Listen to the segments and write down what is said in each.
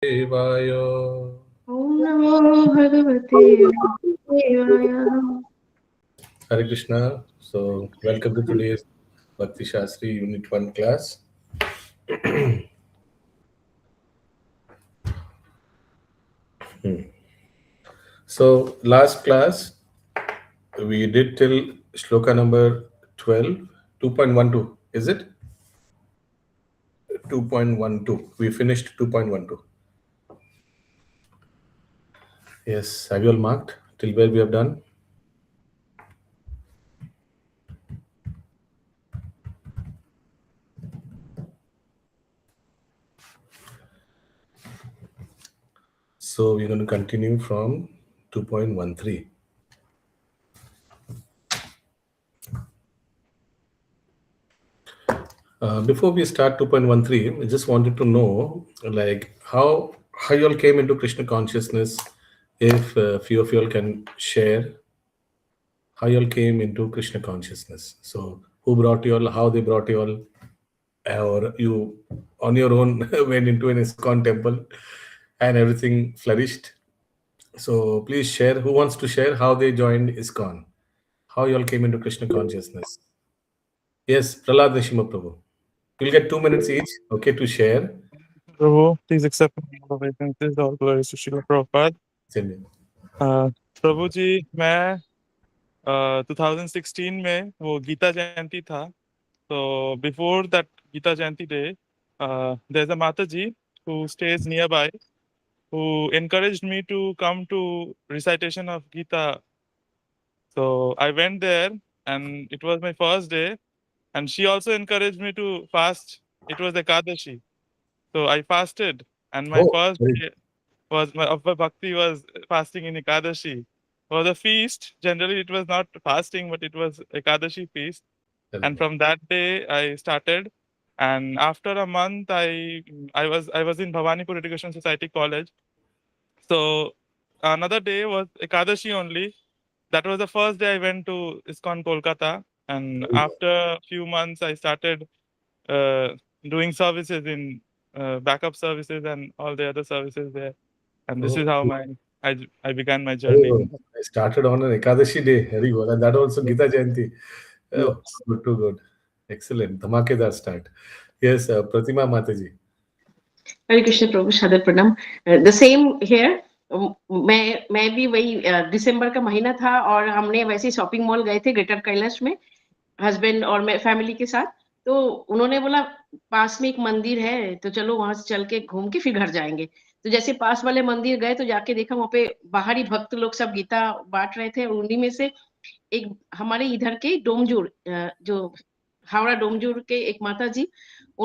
Devaya. Om Namo Bhagavate Vasudevaya. Hare Krishna. So, welcome to today's Bhakti Shastri Unit 1 class. So, last class we did till shloka number 12, 2.12. Is it? 2.12. We finished 2.12. Yes. Have you all marked till where we have done? So, we're going to continue from 2.13. Before we start 2.13, I just wanted to know, like, how you all came into Krishna consciousness. If few of you all can share how you all came into Krishna consciousness. So, who brought you all? How they brought you all? Or you on your own went into an ISKCON temple and everything flourished. So, please share. Who wants to share how they joined ISKCON? How you all came into Krishna consciousness? Yes, Prahlad Nishima Prabhu. You'll get 2 minutes each, okay, to share. Prabhu, please accept my obeisances. All glories to Srila Prabhupada. Send it. प्रभु जी मैं 2016 में वो गीता जयंती था तो before that Gita Jayanti day there is a mata ji who stays nearby who encouraged me to come to recitation of Gita. So I went there and it was my first day and she also encouraged me to fast. It was Ekadashi. So I fasted and my Oh, first very day was my of my bhakti was fasting in Ekadashi. For the feast, generally it was not fasting, but it was Ekadashi feast. very And good. from that day, I started. And after a month, I was in Bhavanipur Education Society College. So another day was Ekadashi only. That was the first day I went to ISKCON Kolkata. And Very good. after a few months, I started uh, doing services in backup services and all the other services there. And this Oh, is how I began my very journey. good. I started on an Ekadashi day. Very good. And that also Gita Jayanti. Yes. Oh, good, too good. Excellent. Dhamakedar start. Yes, Pratima Mataji. हरे कृष्ण प्रभु सादर प्रणाम the same here मैं भी वही दिसंबर का महीना था और हमने वैसे शॉपिंग मॉल गए थे ग्रेटर कैलाश में हस्बैंड और मैं फैमिली के साथ तो उन्होंने बोला पास में एक मंदिर है तो चलो वहां से चल के घूम के फिर घर जाएंगे तो जैसे पास वाले मंदिर गए तो जाके देखा वहां पे बाहरी भक्त लोग सब गीता बांट रहे थे और उन्हीं में से एक हमारे इधर के डोमजूर जो हावड़ा डोमजूर के एक माता जी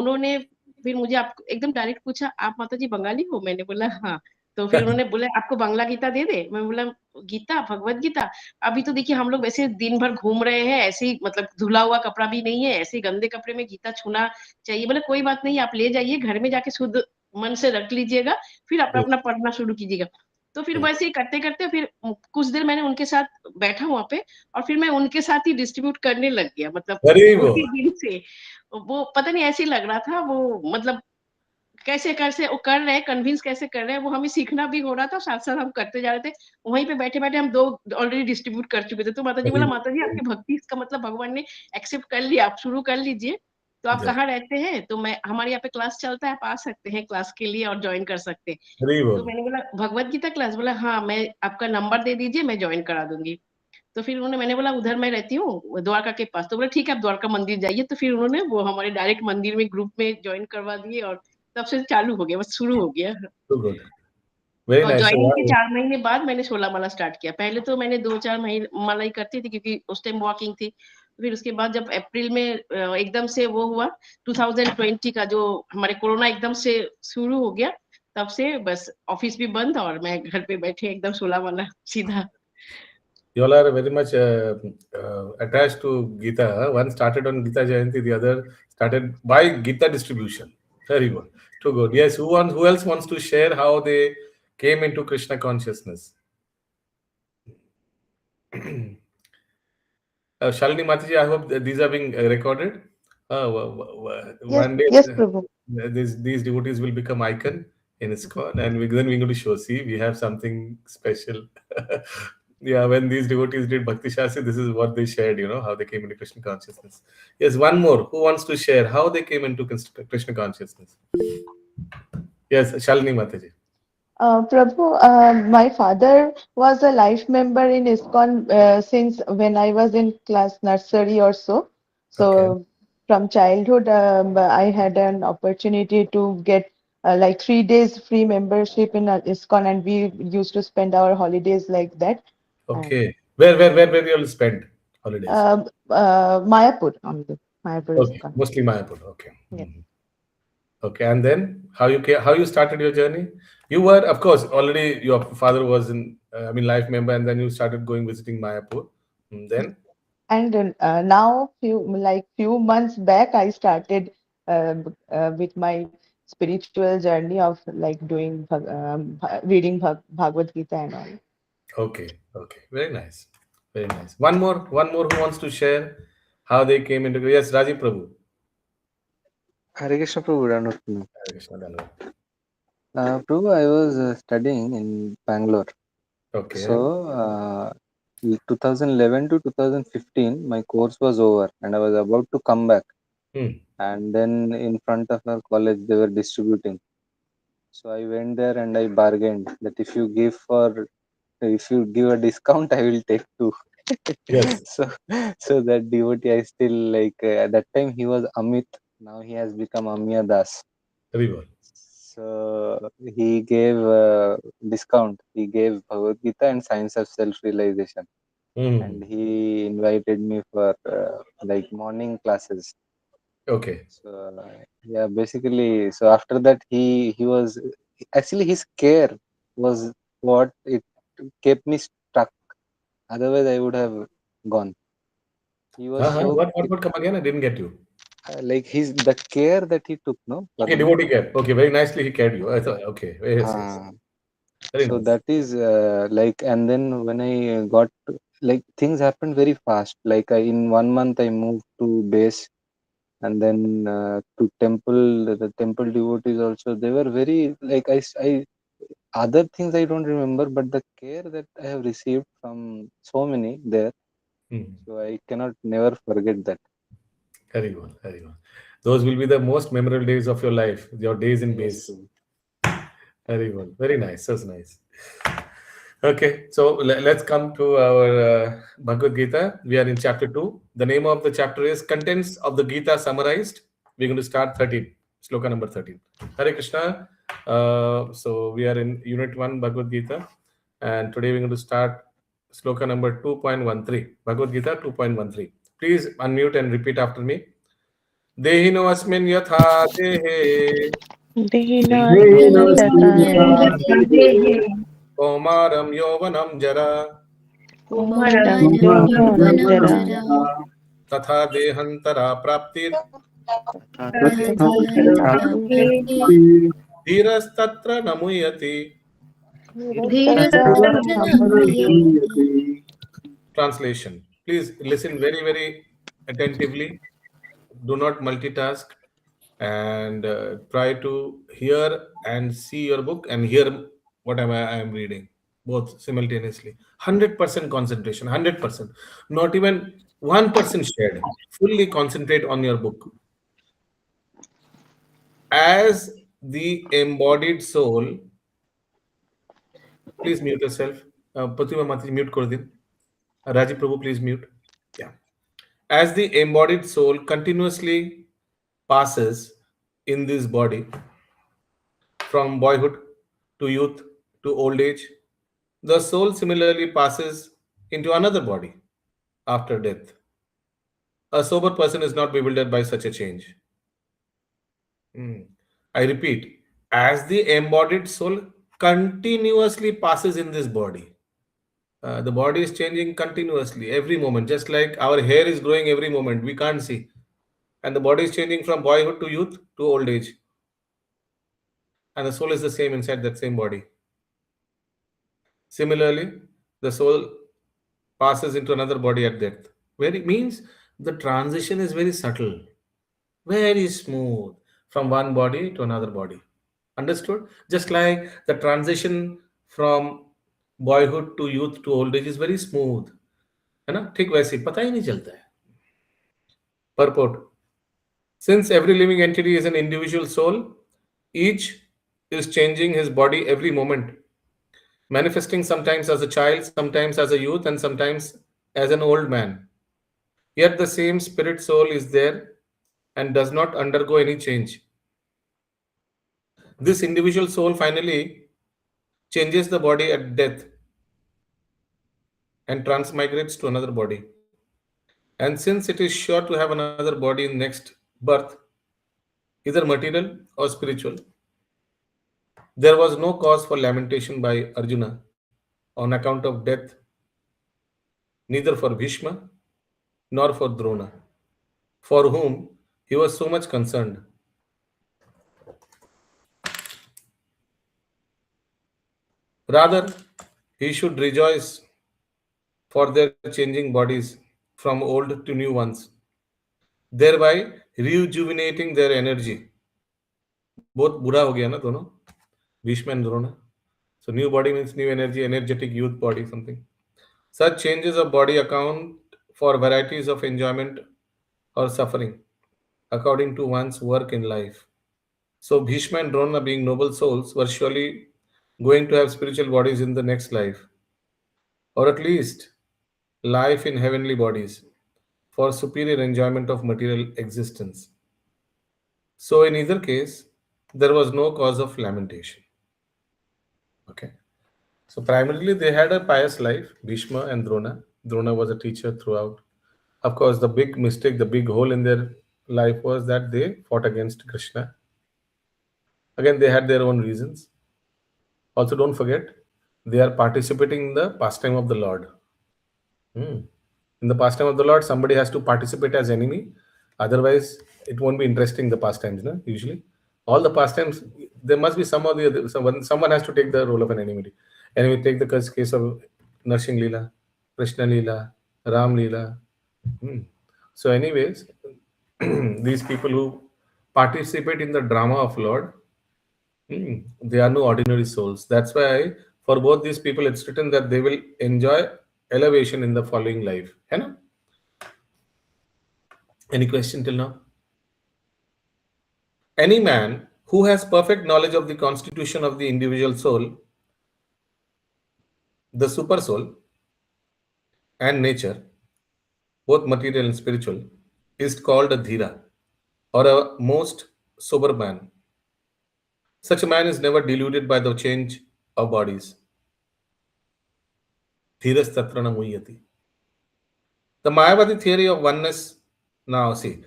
उन्होंने फिर मुझे आप एकदम डायरेक्ट पूछा आप माता जी बंगाली हो मैंने बोला हाँ तो फिर उन्होंने बोला आपको बांग्ला गीता दे दे मैं बोला गीता भगवत गीता अभी तो देखिए हम लोग वैसे दिन भर घूम रहे हैं ऐसे ही मतलब धुला हुआ कपड़ा भी नहीं है ऐसे ही गंदे कपड़े में गीता छूना चाहिए बोले कोई बात नहीं आप ले जाइए घर में जाके शुद्ध मन से रख लीजिएगा फिर अपना Yes, अपना पढ़ना शुरू कीजिएगा तो फिर yes. वैसे ही करते करते फिर कुछ देर मैंने उनके साथ बैठा वहां पे और फिर मैं उनके साथ ही डिस्ट्रीब्यूट करने लग गया मतलब Very उसी good. दिन से वो पता नहीं ऐसे ही लग रहा था वो मतलब कैसे कैसे वो कर रहे हैं कन्विंस कैसे कर रहे हैं वो हमें सीखना भी हो रहा था साथ साथ हम करते जा रहे थे वहीं पे बैठे बैठे हम दो ऑलरेडी डिस्ट्रीब्यूट कर चुके थे तो माता जी Very बोला good. माता जी आपकी भक्ति इसका मतलब भगवान ने एक्सेप्ट कर लिया आप शुरू कर लीजिए तो आप Yes. कहाँ रहते हैं तो मैं हमारे यहाँ पे क्लास चलता है आप आ सकते हैं क्लास के लिए और ज्वाइन कर सकते हैं Very तो good. मैंने बोला भगवत गीता क्लास बोला हाँ मैं आपका नंबर दे दीजिए मैं ज्वाइन करा दूंगी तो फिर उन्होंने मैंने बोला उधर मैं रहती हूँ द्वारका के पास तो बोला ठीक है आप द्वारका मंदिर जाइए तो फिर उन्होंने वो हमारे डायरेक्ट मंदिर में ग्रुप में ज्वाइन करवा दिए और तब से चालू हो गया बस शुरू हो गया Too good. Very और nice. So, ज्वाइनिंग के wow. 4 महीने बाद मैंने 16 माला स्टार्ट किया पहले तो मैंने 2-4 महीने माला ही करती थी क्योंकि उस टाइम वॉकिंग थी फिर उसके बाद जब अप्रैल में एकदम से वो हुआ 2020 का जो हमारे कोरोना एकदम से शुरू हो गया तब से बस ऑफिस भी बंद और मैं घर पे बैठे एकदम 16 माला सीधा You all are very much attached to Gita. Huh? One started on Gita Jayanti, the other started by Gita distribution. Very good. Too good. Yes, who else wants to share how they came into Krishna consciousness? Shalini Mataji, I hope that these are being recorded. Yes, One day, yes, Prabhu. these devotees will become icon in ISKCON, and then we're going to show. See, we have something special. Yeah, when these devotees did Bhakti Shastri, this is what they shared. How they came into Krishna consciousness. Yes, one more. Who wants to share how they came into Krishna consciousness? Yes, Shalini Mataji. Prabhu, my father was a life member in ISKCON since when I was in class nursery or so. Okay. So from childhood, I had an opportunity to get like 3 days free membership in ISKCON, and we used to spend our holidays like that. And Okay. Where you all spend holidays? Mayapur, on the Mayapur Okay, ISKCON. mostly Mayapur. Okay. Yeah. Okay, and then how you started your journey? You were, of course, already your father was in, life member, and then you started going visiting Mayapur. Then, And now, few months back, I started with my spiritual journey of like doing reading Bhagavad Gita and all. okay, very nice, very nice. One more who wants to share how they came into? Yes, Rajiv Prabhu. Hare Krishna Prabhu, good afternoon. Hare Krishna, Dhanavad. Prabhu, I was studying in Bangalore. Okay. So, 2011 to 2015, my course was over and I was about to come back. Hmm. And then in front of our college, they were distributing. So I went there and I bargained that if you give a discount, I will take two. Yes, so, so that devotee, I still like, at that time he was Amit. Now he has become Amya Das. very well. So he gave discount. He gave Bhagavad Gita and Science of Self-Realization, Hmm. and he invited me for like morning classes. Okay. So yeah, basically, so after that he was actually his care was what it kept me stuck. Otherwise, I would have gone. He was Uh-huh. so What? Come again? I didn't get you. like the care that he took, no, for Okay, me. devotee care. Okay, very nicely he cared you. I thought, okay, yes, yes, Uh, very so nice. that is like, and then when I got like things happened very fast. Like in 1 month I moved to base, and then to temple. The temple devotees also, they were very like I other things I don't remember, but the care that I have received from so many there, Hmm. so I cannot never forget that. Very well, very well. Those will be the most memorable days of your life, your days in Yes, base. Prabhu. Very well, very nice. That's nice. Okay, so let's come to our Bhagavad Gita. We are in chapter 2. The name of the chapter is Contents of the Gita Summarized. We're going to start 13, sloka number 13. Hare Krishna. So we are in Unit 1 Bhagavad Gita, and today we're going to start sloka number 2.13. Bhagavad Gita 2.13. Please unmute and repeat after me. Dehino asmin yatha dehe Dehinasmin yatha Komaram yovanam jara kumaram yovanam jara तथा देहंतरा प्राप्तिर धीरस्तत्र न मुह्यति. धीरस्तत्र नामुयति. Translation. Please listen very, very attentively. Do not multitask, and try to hear and see your book and hear what I am reading, both simultaneously. 100% concentration, 100%. Not even 1% shared. Fully concentrate on your book. As the embodied soul, please mute yourself. Pratima Mati, mute kar din. Raji Prabhu, please mute. Yeah. As the embodied soul continuously passes in this body from boyhood to youth to old age, the soul similarly passes into another body after death. A sober person is not bewildered by such a change. Hmm. I repeat, as the embodied soul continuously passes in this body, the body is changing continuously every moment, just like our hair is growing every moment. We can't see. And the body is changing from boyhood to youth to old age. And the soul is the same inside that same body. Similarly, the soul passes into another body at death. Where it means the transition is very subtle, very smooth from one body to another body. Understood? Just like the transition from boyhood to youth to old age is very smooth, है ना? ठीक वैसे ही पता ही नहीं चलता है. Purport. Since every living entity is an individual soul, each is changing his body every moment, manifesting sometimes as a child, sometimes as a youth, and sometimes as an old man. Yet the same spirit soul is there and does not undergo any change. This individual soul finally changes the body at death and transmigrates to another body. And since it is sure to have another body in next birth, either material or spiritual, there was no cause for lamentation by Arjuna on account of death, neither for Bhishma nor for Drona, for whom he was so much concerned. Rather, he should rejoice for their changing bodies from old to new ones, thereby rejuvenating their energy. बहुत बुरा हो गया ना दोनों, Bhishma and Drona. So new body means new energy, energetic youth body, something. Such changes of body account for varieties of enjoyment or suffering according to one's work in life. So Bhishma and Drona, being noble souls, were surely going to have spiritual bodies in the next life, or at least life in heavenly bodies for superior enjoyment of material existence. So in either case, there was no cause of lamentation. Okay. So primarily they had a pious life, Bhishma and Drona. Drona was a teacher throughout. Of course, the big mistake, the big hole in their life was that they fought against Krishna. Again, they had their own reasons. Also, don't forget, they are participating in the pastime of the Lord. In the pastime of the Lord, somebody has to participate as enemy. Otherwise, it won't be interesting, the pastimes, no? Usually. All the pastimes, there must be some or the other, someone has to take the role of an enemy. Enemy, take the case of Narsingh Leela, Krishna Leela, Ram Leela. So, anyways, these people who participate in the drama of Lord, they are no ordinary souls. That's why for both these people, it's written that they will enjoy elevation in the following life. है ना? Any question till now? Any man who has perfect knowledge of the constitution of the individual soul, the super soul, and nature, both material and spiritual, is called a dhira, or a most sober man. Such a man is never deluded by the change of bodies. Dhiras tatra na muhyati. The Mayavadi theory of oneness. Now, see,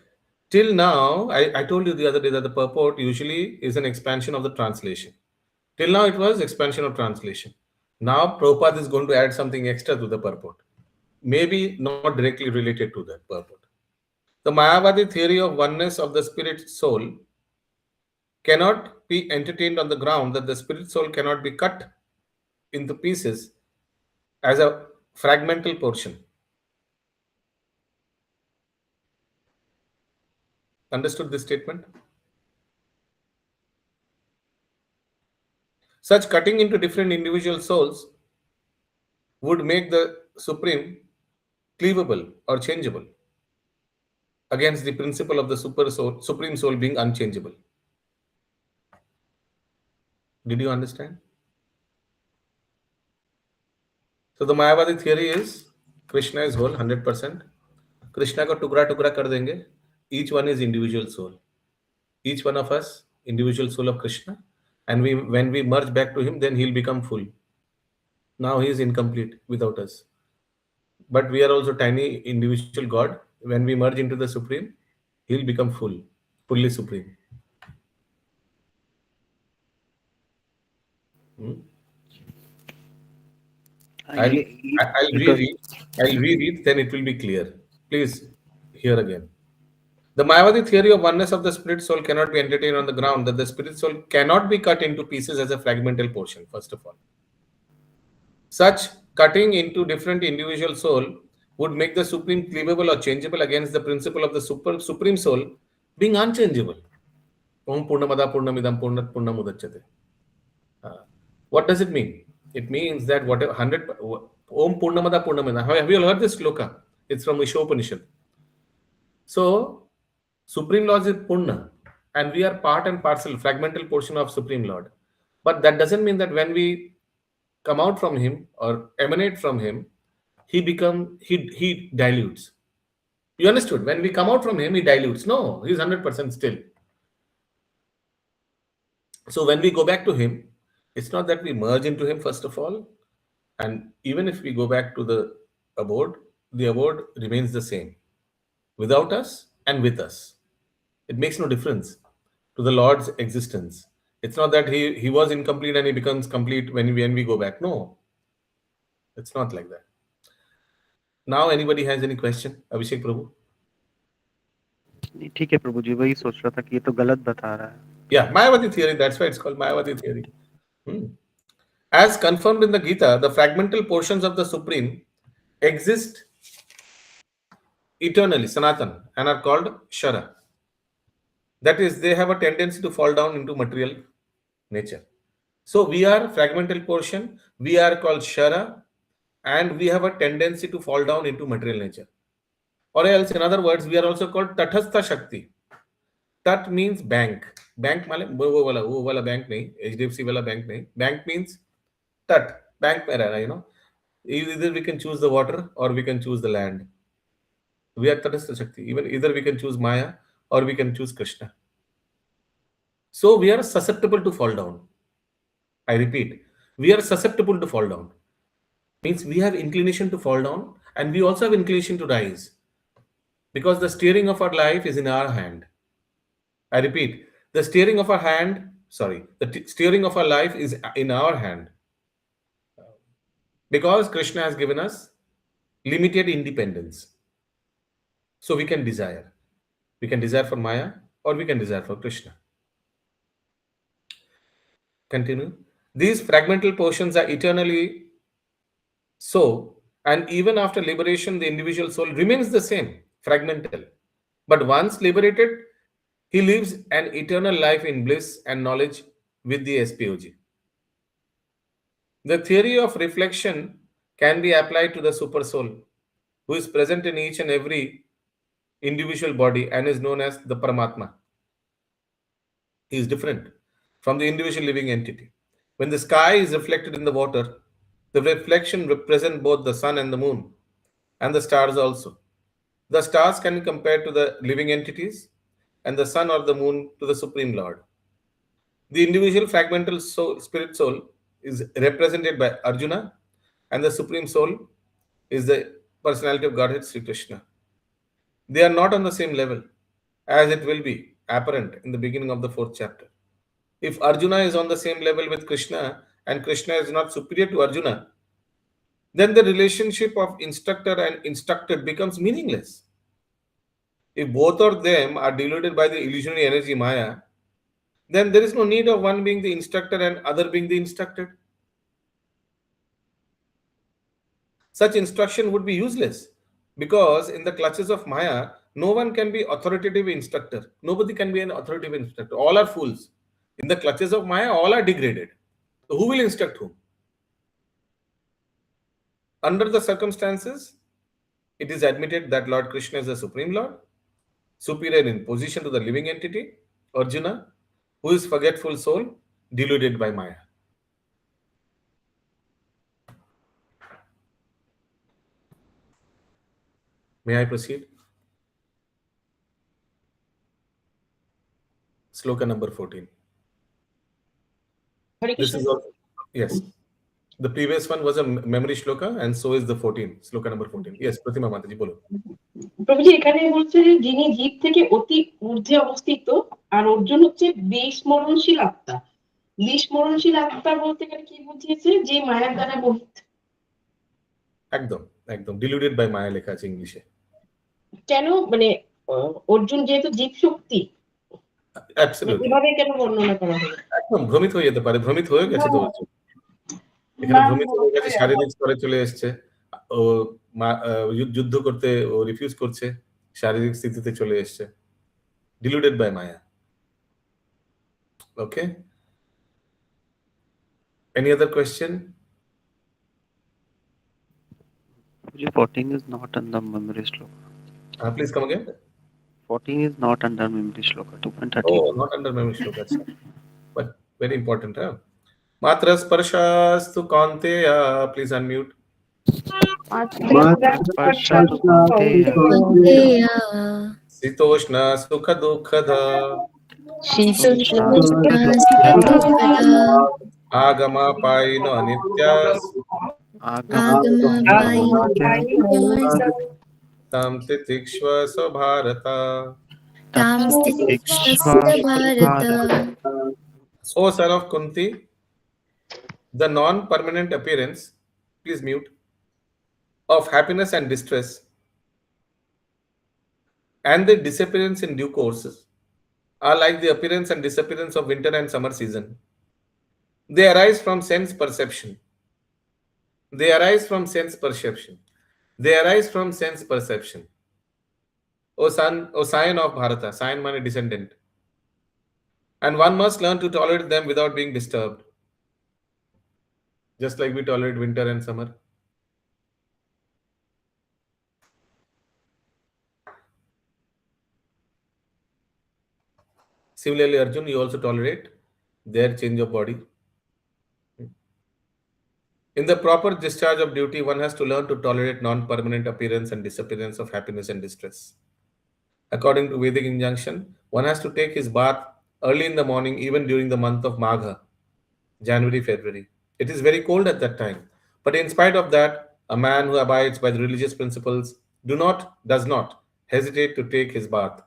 till now, I told you the other day that the purport usually is an expansion of the translation. Till now, it was expansion of translation. Now, Prabhupada is going to add something extra to the purport. Maybe not directly related to that purport. The Mayavadi theory of oneness of the spirit soul cannot be entertained on the ground that the spirit soul cannot be cut into pieces as a fragmental portion. Understood this statement? Such cutting into different individual souls would make the supreme cleavable or changeable against the principle of the supreme soul being unchangeable. Did you understand? So the Mayavadi theory is Krishna is whole 100%. Krishna को टुकड़ा टुकड़ा कर देंगे. Each one is individual soul. Each one of us individual soul of Krishna, and when we merge back to him, then he'll become full. Now he is incomplete without us. But we are also tiny individual God. When we merge into the Supreme, he'll become fully Supreme. I'll reread, then it will be clear. Please hear again. The Mayavadi theory of oneness of the spirit soul cannot be entertained on the ground that the spirit soul cannot be cut into pieces as a fragmental portion, first of all. Such cutting into different individual soul would make the supreme cleavable or changeable against the principle of the supreme soul being unchangeable. Om Purnamada Purnamidam Purnat Purnamudachyate. What does it mean? It means that whatever 100 Om Purnamada Purnamidam. Have you all heard this sloka? It's from Ishopanishad. So Supreme Lord is Purna, and we are part and parcel, fragmental portion of Supreme Lord. But that doesn't mean that when we come out from Him or emanate from Him, he dilutes. You understood? When we come out from Him, He dilutes. No, He's 100% still. So when we go back to Him, it's not that we merge into Him first of all, and even if we go back to the abode remains the same, without us and with us. It makes no difference to the Lord's existence. It's not that he was incomplete and he becomes complete when we go back. No, it's not like that. Now, anybody has any question? Abhishek Prabhu? नहीं, ठीक है प्रभु जी, वही सोच रहा था कि ये तो गलत बता रहा है. Yeah, Mayavati theory. That's why it's called Mayavati theory. As confirmed in the Gita, the fragmental portions of the Supreme exist eternally, Sanatan, and are called Shara. That is, they have a tendency to fall down into material nature. So we are fragmental portion, we are called Shara, and we have a tendency to fall down into material nature. Or else, in other words, we are also called Tathastha Shakti. Tat means bank. Bank माले वो वाला bank नहीं, HDFC वाला bank नहीं. Bank means tat. Bank में रहना, you know. Either we can choose the water or we can choose the land. We are Tathastha Shakti. Either we can choose Maya or we can choose Krishna. So we are susceptible to fall down. I repeat, we are susceptible to fall down. Means we have inclination to fall down and we also have inclination to rise. Because the steering of our life is in our hand. I repeat, the steering of our life is in our hand. Because Krishna has given us limited independence. So we can desire. We can desire for Maya or we can desire for Krishna. Continue. These fragmental portions are eternally so, and even after liberation, the individual soul remains the same, fragmental. But once liberated, he lives an eternal life in bliss and knowledge with the SPOG. The theory of reflection can be applied to the super soul, who is present in each and every individual body and is known as the Paramatma. He is different from the individual living entity. When the sky is reflected in the water, the reflection represents both the sun and the moon, and the stars also. The stars can be compared to the living entities, and the sun or the moon to the Supreme Lord. The individual fragmental soul, spirit soul is represented by Arjuna, and the Supreme Soul is the personality of Godhead Sri Krishna. They are not on the same level, as it will be apparent in the beginning of the 4th chapter. If Arjuna is on the same level with Krishna and Krishna is not superior to Arjuna, then the relationship of instructor and instructed becomes meaningless. If both of them are deluded by the illusionary energy Maya, then there is no need of one being the instructor and other being the instructed. Such instruction would be useless because in the clutches of Maya, no one can be authoritative instructor. Nobody can be an authoritative instructor. All are fools. In the clutches of Maya, all are degraded. So who will instruct whom? Under the circumstances, it is admitted that Lord Krishna is the Supreme Lord, superior in position to the living entity, Arjuna, who is forgetful soul, deluded by Maya. May I proceed? Sloka number 14. Hare This Krishna. is also, yes. The previous one was a memory shloka, and so is the 14, sloka number 14. Yes, Pratima Mataji, bolo. প্রভুজি এখানে বলছে যে যিনি জীব থেকে অতি ঊর্ধ্বে অবস্থিত আর অর্জুন হচ্ছে বিস্মরণশীল আত্মা। বিস্মরণশীল আত্মা বলতে গেলে কি বুঝিয়েছে? যে মায়ার দ্বারা মোহিত। একদম একদম deluded by Maya লেখা আছে ইংলিশে। কেন মানে অর্জুন যেহেতু জীব শক্তি, Absolutely. এভাবে কেন বর্ণনা করা হলো? একদম ভ্রমিত হয়ে যেতে পারে, ভ্রমিত হয়ে গেছে তো অর্জুন। এখানে ভ্রমিত হয়ে গেছে, শারীরিক স্তরে চলে এসছে, ও যুদ্ধ করতে ও রিফিউজ করছে, শারীরিক স্থিতিতে চলে এসছে, deluded by Maya. Okay. Any other question? Prabhuji, 14 is not under memory shloka. Please come again. 14 is not under memory shloka. 2.13. Oh, not under memory shloka, but very important. Huh? Matra sparshastu kaunteya. Please unmute. Parshatu Kaunteya, Kaunteya Sitoshna sukha dukkha Sushna Sushna Sukha Sukada agama paino anityas Agama Agama Painitya, Painitya tam titikshva bharata. Tam Ikshva Stikshasya Bharata. Bharata. O son of Kunti, the non-permanent appearance, please mute, of happiness and distress, and the disappearance in due courses are like the appearance and disappearance of winter and summer season. They arise from sense perception. They arise from sense perception. They arise from sense perception. O son, O scion of Bharata, scion means descendant. And one must learn to tolerate them without being disturbed. Just like we tolerate winter and summer. Similarly, Arjun, you also tolerate their change of body. In the proper discharge of duty, one has to learn to tolerate non-permanent appearance and disappearance of happiness and distress. According to Vedic injunction, one has to take his bath early in the morning, even during the month of Magha, January, February. It is very cold at that time. But in spite of that, a man who abides by the religious principles does not hesitate to take his bath.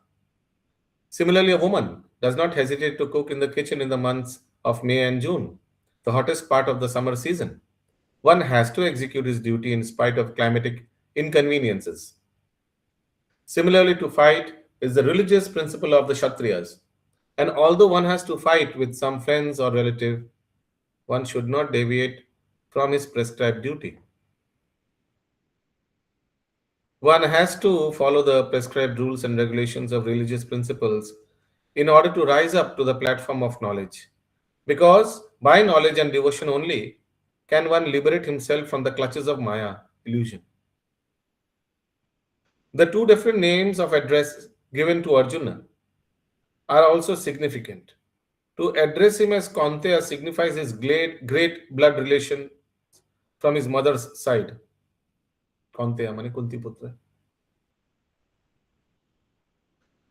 Similarly, a woman does not hesitate to cook in the kitchen in the months of May and June, the hottest part of the summer season. One has to execute his duty in spite of climatic inconveniences. Similarly, to fight is the religious principle of the Kshatriyas. And although one has to fight with some friends or relative, one should not deviate from his prescribed duty. One has to follow the prescribed rules and regulations of religious principles in order to rise up to the platform of knowledge. Because by knowledge and devotion only can one liberate himself from the clutches of Maya, illusion. The two different names of address given to Arjuna are also significant. To address him as Kaunteya signifies his great blood relation from his mother's side. Kaunteya mane Kunti Putra.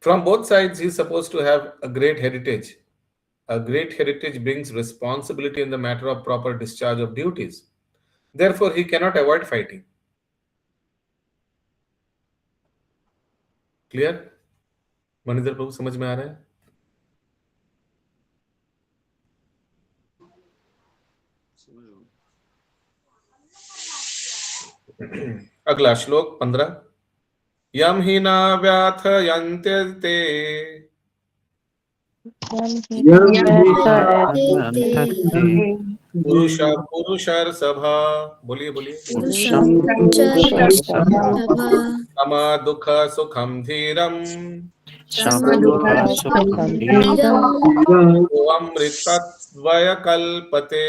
From both sides, he is supposed to have a great heritage. A great heritage brings responsibility in the matter of proper discharge of duties. Therefore, he cannot avoid fighting. Clear? Manidhar प्रभु समझ में आ रहा है? अगला श्लोक 15 यम ही न व्याथयन्ते ते पुरुष पुरुषर्षभा बोलिए बोलिए क्षमा दुख सुखम धीरम अमृतत्वय कल्पते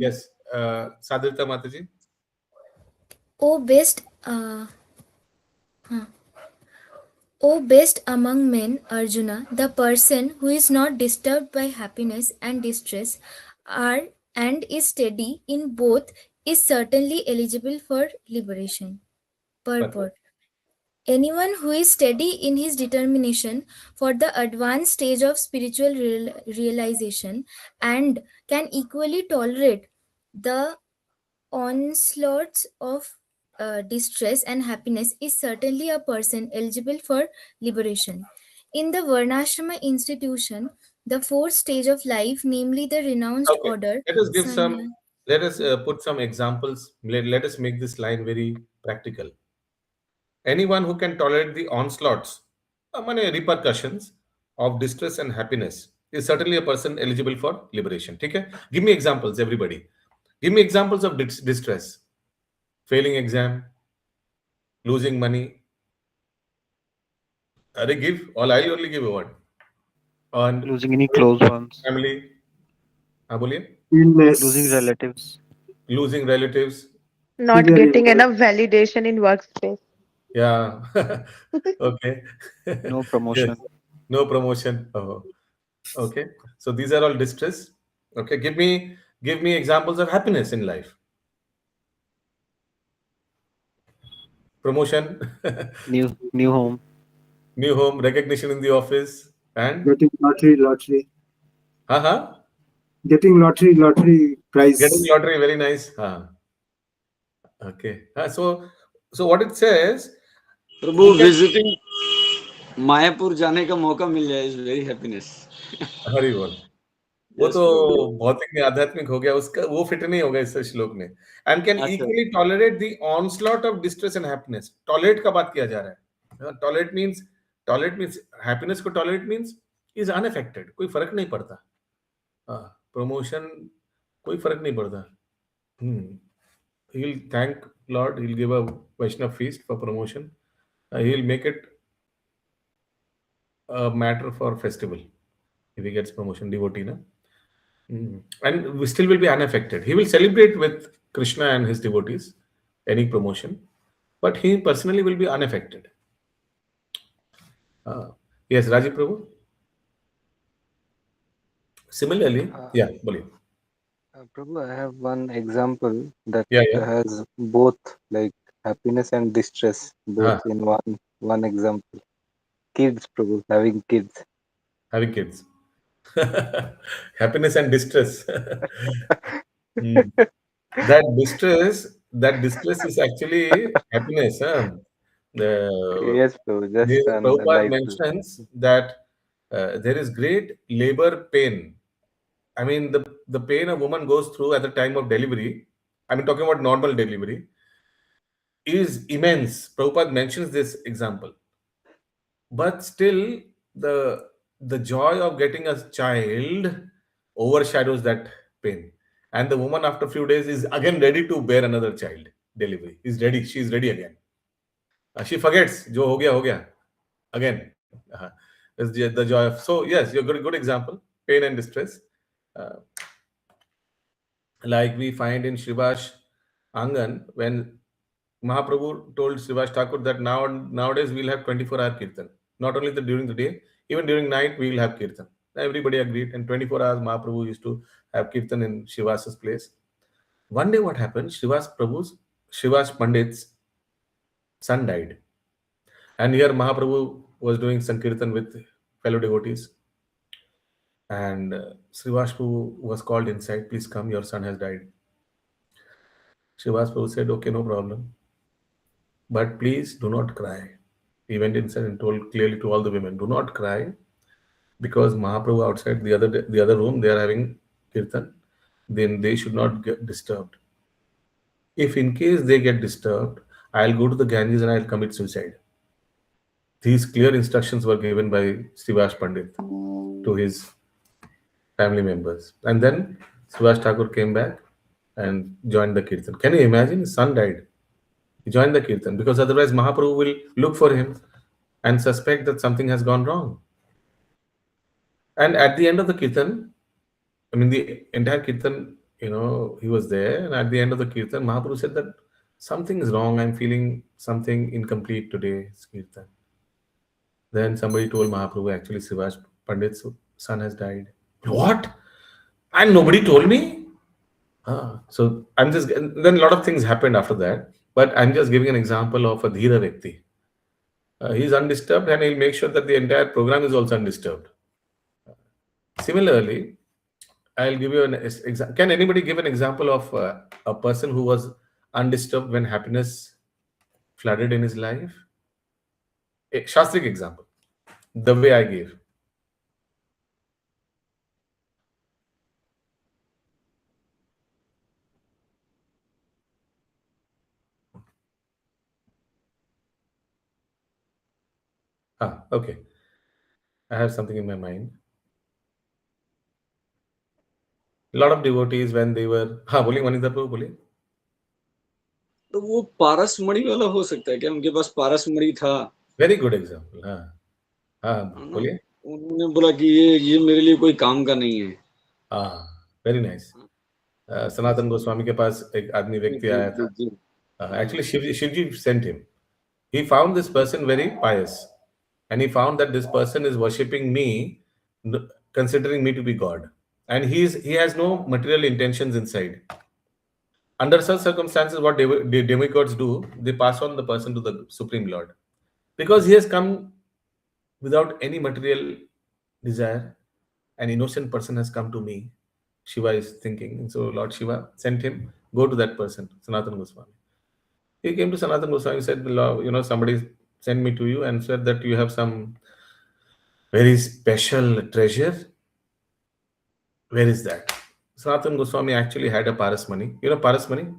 यस साधुता माता जी O best among men, Arjuna, the person who is not disturbed by happiness and distress and is steady in both is certainly eligible for liberation. Purport. Anyone who is steady in his determination for the advanced stage of spiritual realization and can equally tolerate the onslaughts of distress and happiness is certainly a person eligible for liberation. In the Varnashrama institution, the fourth stage of life, namely the renounced order. Let us put some examples. Let us make this line very practical. Anyone who can tolerate the onslaughts, repercussions of distress and happiness is certainly a person eligible for liberation. Okay? Give me examples, everybody. Give me examples of distress. Failing exam, losing money, Are give all? I'll only give one. On Losing any close ones, family. बोलिए. illness, losing relatives, Losing relatives. Not severe getting illness, enough validation in workspace. Yeah. Okay. no Yes. promotion. No promotion. Oh. Okay. So these are all distress. Okay. Give me examples of happiness in life. Promotion, New home, new home, recognition in the office, and getting lottery, uh-huh, getting lottery getting prize. lottery. Very nice. Okay. So what it says, Prabhu you can. Visiting Mayapur जाने का मौका मिल जाए is very happiness Hari बोल. वो yes तो प्रभु भौतिक में आध्यात्मिक हो गया, उसका वो फिट नहीं होगा इस श्लोक में. एंड कैन अच्छा equally tolerate the onslaught of distress and happiness. Tolerate का बात किया जा रहा है. टॉलरेट मींस हैप्पीनेस को टॉलरेट मींस इज अनअफेक्टेड. कोई फर्क नहीं पड़ता. प्रमोशन कोई फर्क नहीं पड़ता. He'll thank Lord. He'll give a Vaishnav feast for promotion. He'll make it a matter for festival if he gets promotion, devotee, na? And we still will be unaffected. He will celebrate with Krishna and his devotees any promotion, but he personally will be unaffected. Yes, Rajiv Prabhu. Similarly, yeah, boliye. Prabhu, I have one example that Yeah. has both like happiness and distress, both Ah. in one example. Kids, Prabhu, having kids. Having kids. Happiness and distress. That distress is actually happiness. Yes, Prabhu, just an Prabhupada light. mentions that there is great labor pain. I mean, the pain a woman goes through at the time of delivery, I mean, talking about normal delivery, is immense. Prabhupada mentions this example. But still, the joy of getting a child overshadows that pain. And the woman, after a few days, is again ready to bear another child. Delivery is ready. She is ready again. She forgets. Jo ho gaya again. Is the joy of. So yes, you're good example. Pain and distress. Like we find in Srivas Angan, when Mahaprabhu told Srivas Thakur that nowadays we'll have 24-hour kirtan. Not only during the day, even during night we will have kirtan. Everybody agreed, and 24 hours Mahaprabhu used to have kirtan in Srivas's place. One day what happened, Srivas Pandit's son died. And here Mahaprabhu was doing Sankirtan with fellow devotees. And Srivas Prabhu was called inside, please come, your son has died. Srivas Prabhu said, okay, no problem. But please do not cry. He went inside and told clearly to all the women, do not cry, because Mahaprabhu outside the other room, they are having kirtan. Then they should not get disturbed. If in case they get disturbed, I'll go to the Ganges and I'll commit suicide. These clear instructions were given by Srivas Pandit to his family members. And then Srivas Thakur came back and joined the kirtan. Can you imagine? His son died. He joined the kirtan because otherwise Mahaprabhu will look for him and suspect that something has gone wrong. And at the end of the kirtan, I mean, the entire kirtan, he was there. And at the end of the kirtan, Mahaprabhu said that something is wrong. I'm feeling something incomplete today's kirtan. Then somebody told Mahaprabhu, actually, Srivas Pandit's son has died. What? And nobody told me? So then a lot of things happened after that. But I'm just giving an example of a Dhira Vyakti. He's undisturbed and he'll make sure that the entire program is also undisturbed. Similarly, I'll give you an example. Can anybody give an example of a person who was undisturbed when happiness flooded in his life? A Shastric example, the way I gave. Okay. I have something in my mind. A lot of devotees when they were. बोलिए मनिंदर प्रभु बोलिए. तो वो पारस मणि वाला हो सकता है क्या? उनके पास पारस मणि था. Very good example. हाँ, है ना, बोलिए। उन्होंने बोला कि ये मेरे लिए कोई काम का नहीं है। हाँ, वेरी नाइस। सनातन गोस्वामी के पास एक आदमी जी व्यक्ति जी आया जी था. जी। Actually, Shivji sent him. He found this person very pious, and he found that this person is worshipping me, considering me to be God, and he has no material intentions inside. Under such circumstances, what the demigods do, they pass on the person to the Supreme Lord, because he has come without any material desire. An innocent person has come to me. Shiva is thinking, and so Lord Shiva sent him. Go to that person, Sanatana Goswami. He came to Sanatana Goswami and said, somebody sent me to you and said that you have some very special treasure. Where is that? Sanatana Goswami actually had a parasmani. You know parasmani?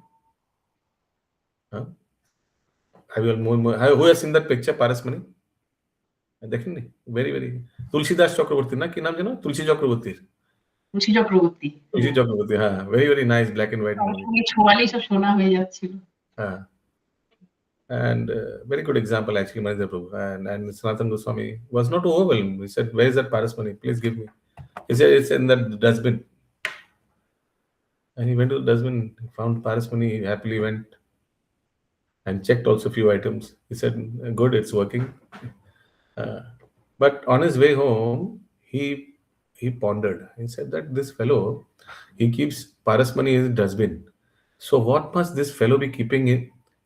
Huh? Who has seen that picture, parasmani? দেখেননি? Very, very. Tulsidas Chakraborty না? কি নাম যেন? তুলসী চক্রবর্তীর। তুলসী চক্রবর্তী। তুলসী চক্রবর্তী, হ্যাঁ। Very, very nice black and white তার movie. সঙ্গে ছোঁয়ালেই সব সোনা হয়ে যাচ্ছিল। হ্যাঁ। And very good example actually, Manindra Prabhu. And Sanatana Goswami was not overwhelmed. He said, "Where is that parasmani? Please give me." He said, "It's in that dustbin." And he went to the dustbin, he found parasmani. He happily went and checked also a few items. He said, "Good, it's working." But on his way home, he pondered. He said that this fellow, he keeps parasmani in his dustbin. So what must this fellow be keeping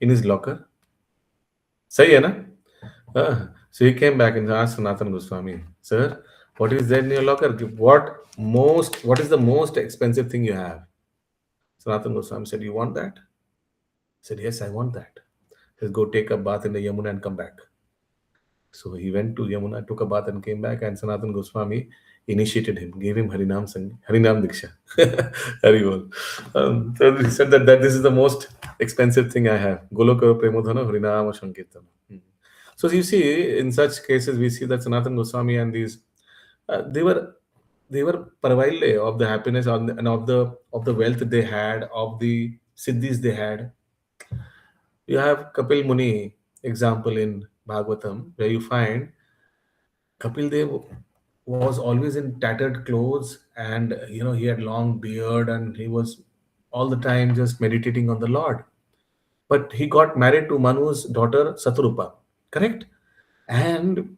in his locker? Sahi hai na? So he came back and asked Sanatana Goswami, "Sir, what is there in your locker? What is the most expensive thing you have?" Sanatana Goswami said, "You want that?" He said, "Yes, I want that." He said, "Go take a bath in the Yamuna and come back." So he went to Yamuna, took a bath and came back, and Sanatana Goswami initiated him, gave him Harinam Diksha. Haribol. So he said that this is the most expensive thing I have. Golokaro Premodhana Harinama Sankirtana. So you see, in such cases, we see that Sanatana Goswami and these, they were parvaile of the happiness and of the wealth they had, of the siddhis they had. You have Kapil Muni example in Bhagavatam, where you find Kapil Dev was always in tattered clothes, and he had long beard, and he was all the time just meditating on the Lord. But he got married to Manu's daughter Saturupa, correct? And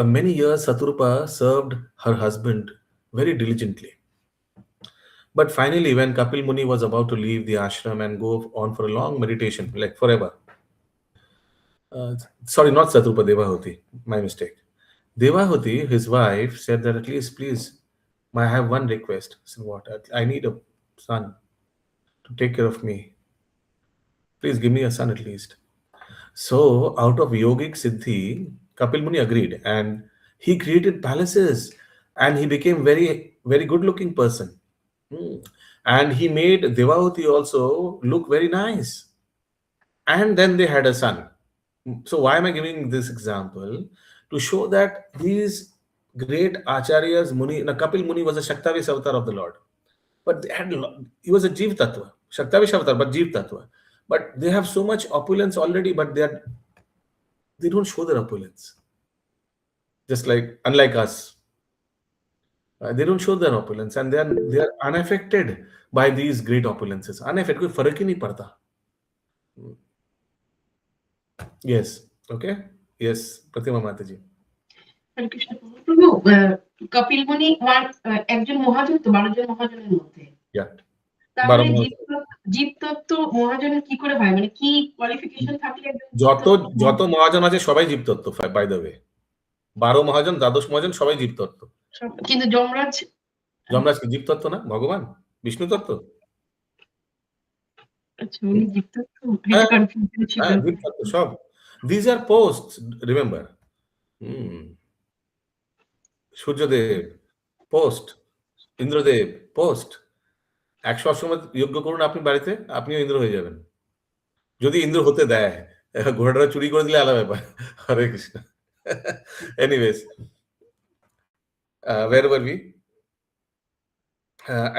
many years Saturupa served her husband very diligently. But finally, when Kapil Muni was about to leave the ashram and go on for a long meditation, like forever, sorry, not Saturupa, Devahuti, my mistake. Devahuti, his wife, said that at least, please, I have one request. I said, what? I need a son to take care of me. Please give me a son at least. So, out of yogic siddhi, Kapil Muni agreed, and he created palaces, and he became very, very good-looking person. And he made Devahuti also look very nice. And then they had a son. So why am I giving this example? To show that these great acharyas, Muni, now Kapil Muni was a Shaktavish avatar of the Lord. But he was a Jeev Tattva, Shaktavish avatar, but Jeev Tattva. But they have so much opulence already, but they don't show their opulence. Just like, unlike us. They don't show their opulence, and they are unaffected by these great opulences. Unaffected, कोई फर्क ही नहीं पड़ता. Yes. Okay. Yes. Pratima Mataji. হরে কৃষ্ণ প্রভু, কপিল মুনি একজন মহাজন তো 12 জন মহাজনের মধ্যে। Yeah. তাহলে জীব তত্ত্ব মহাজনের কি করে হয়, মানে কি কোয়ালিফিকেশন থাকলে যত মহাজন আছে সবাই জীবতত্ত্ব, বাই দ্য ওয়ে। 12 মহাজন, দ্বাদশ মহাজন সবাই জীবতত্ত্ব। কিন্তু যমরাজ কি জীবতত্ত্ব না? ভগবান বিষ্ণু তত্ত্ব। আচ্ছা, উনি জীবতত্ত্ব, এটা কনফিউশন ছিল। জীবতত্ত্ব সব। These are posts, remember. Suryadev post, Indradev post. 100 অশ্বমেধ যজ্ঞ করুন আপনি বাড়িতে, আপনিও ইন্দ্র হয়ে যাবেন, যদি ইন্দ্র হতে দেয়। ঘোড়াটা চুরি করে দিলে আলাদা ব্যাপার। হরে Krishna. Anyways, where were we?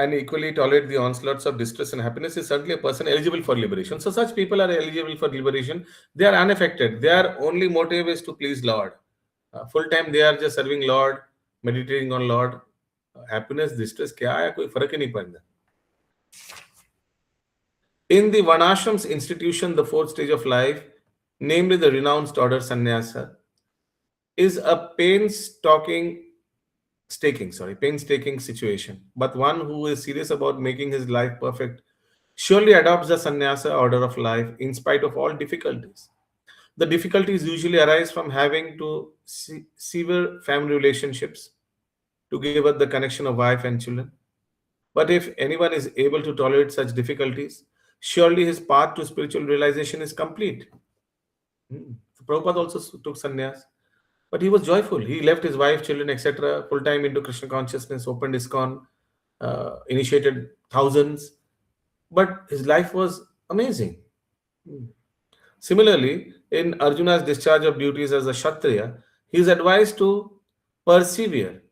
And equally tolerate the onslaughts of distress and happiness is certainly a person eligible for liberation. So such people are eligible for liberation. They are unaffected. Their only motive is to please Lord. Full time they are just serving Lord, meditating on Lord. Happiness, distress, क्या है कोई फर्क ही नहीं पड़ता. In the Varnashram's institution, the fourth stage of life, namely the renounced order sannyasa, is a painstaking situation. But one who is serious about making his life perfect surely adopts the sannyasa order of life in spite of all difficulties. The difficulties usually arise from having to sever family relationships to give up the connection of wife and children. But if anyone is able to tolerate such difficulties, surely his path to spiritual realization is complete. So Prabhupada also took sannyas, but he was joyful. He left his wife, children, etc., full time into Krishna consciousness, opened ISKCON, initiated thousands, but his life was amazing. Similarly, in Arjuna's discharge of duties as a Kshatriya, he is advised to persevere,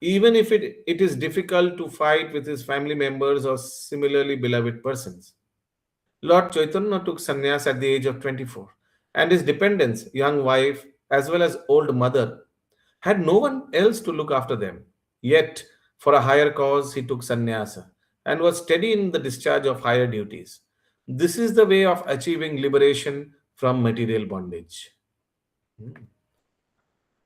even if it is difficult to fight with his family members or similarly beloved persons. Lord Chaitanya took sannyas at the age of 24, and his dependents, young wife as well as old mother, had no one else to look after them. Yet, for a higher cause, he took sannyasa and was steady in the discharge of higher duties. This is the way of achieving liberation from material bondage.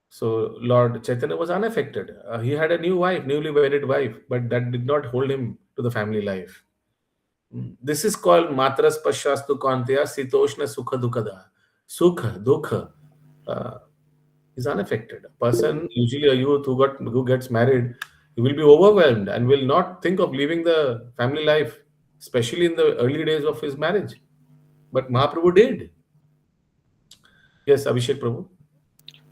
So Lord Chaitanya was unaffected. He had a newly wedded wife, but that did not hold him to the family life. This is called matras pashastu kantya sitoshna sukha dukada. Sukha, dukha is unaffected. A person, usually a youth who gets married, he will be overwhelmed and will not think of leaving the family life, especially in the early days of his marriage. But Mahaprabhu did. Yes, Abhishek Prabhu.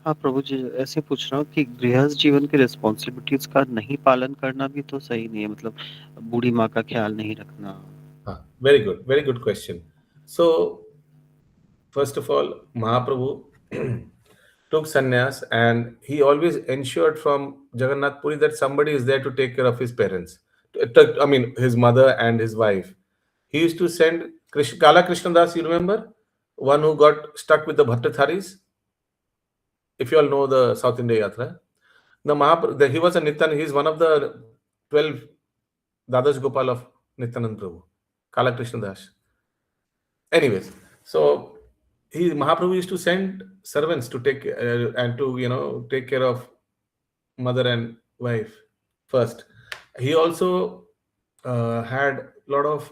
हाँ प्रभु जी, ऐसे पूछ रहा हूँ कि गृहस्थ जीवन के responsibilities का नहीं पालन करना भी तो सही नहीं है, मतलब बूढ़ी माँ का ख्याल नहीं रखना. Very good question. So, first of all, Mahaprabhu took sannyas and he always ensured from Jagannath Puri that somebody is there to take care of his parents. His mother and his wife. He used to send Kala Krishnadas, you remember? One who got stuck with the Bhattatharis. If you all know the South India Yatra. He was a Nityan, he is one of the 12 Dadas Gopal of Nityanand Prabhu. Kala Krishnadas. Anyways, so Mahaprabhu used to send servants to take and to take care of mother and wife first. He also had a lot of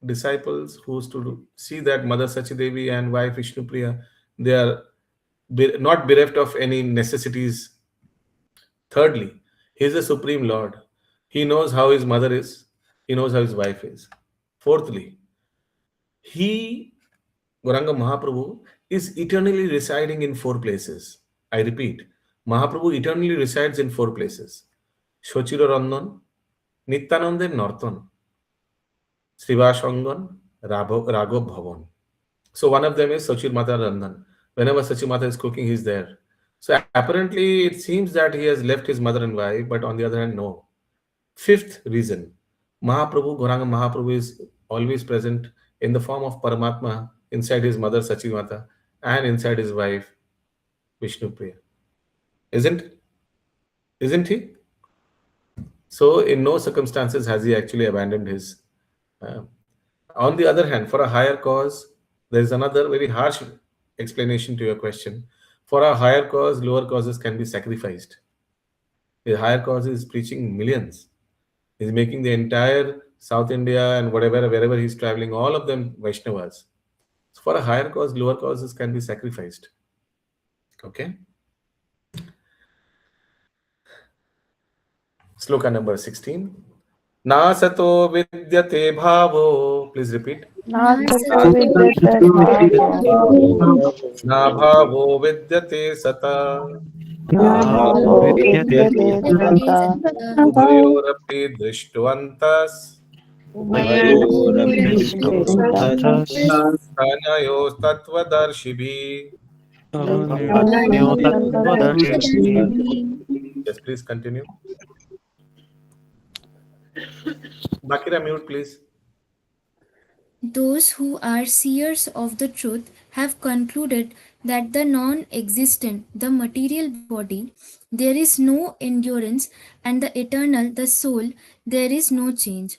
disciples who used to see that Mother Sachidevi and wife Vishnupriya, they are not bereft of any necessities. Thirdly, he is the Supreme Lord. He knows how his mother is. He knows how his wife is. Fourthly, Gauranga Mahaprabhu is eternally residing in 4 places. I repeat, Mahaprabhu eternally resides in 4 places. Shochiro Randan, Nityananda Norton, Srivashangan, Raghav Bhavan. So one of them is Sachir Mata Randan. Whenever Sachir Mata is cooking, he's there. So apparently it seems that he has left his mother and wife, but on the other hand, no. Fifth reason, Gauranga Mahaprabhu is always present in the form of Paramatma inside his mother Sachi Mata and inside his wife Vishnupriya. Isn't he? So in no circumstances has he actually abandoned his. On the other hand, for a higher cause, there is another very harsh explanation to your question. For a higher cause, lower causes can be sacrificed. The higher cause is preaching millions. He's making the entire South India and wherever he's traveling, all of them Vaishnavas. So for a higher cause, lower causes can be sacrificed. Okay. Sloka number 16. Nasato vidyate bhavo. Please repeat. Nasato vidyate bhavo. Na bhavo vidyate sata. Bhavo vidyate sata. Ubhayorapi drishtvantas. Tanayo tattvadarshibhi. Yes, please continue. Bakira, mute, please. Those who are seers of the truth have concluded that the non existent, the material body, there is no endurance, and the eternal, the soul, there is no change.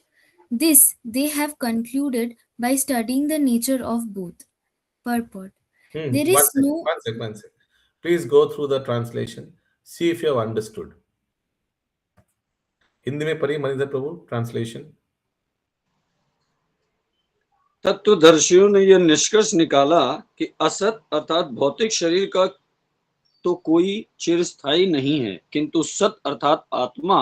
This they have concluded by studying the nature of both. Purport. There One is sec, no one sec, one sec. Please go through the translation. See if you have understood. Hindi में पढ़िए मनिंदर प्रभु translation. तत्वदर्शियों ने यह निष्कर्ष निकाला कि असत अर्थात भौतिक शरीर का तो कोई चिरस्थायी नहीं है, किंतु सत अर्थात आत्मा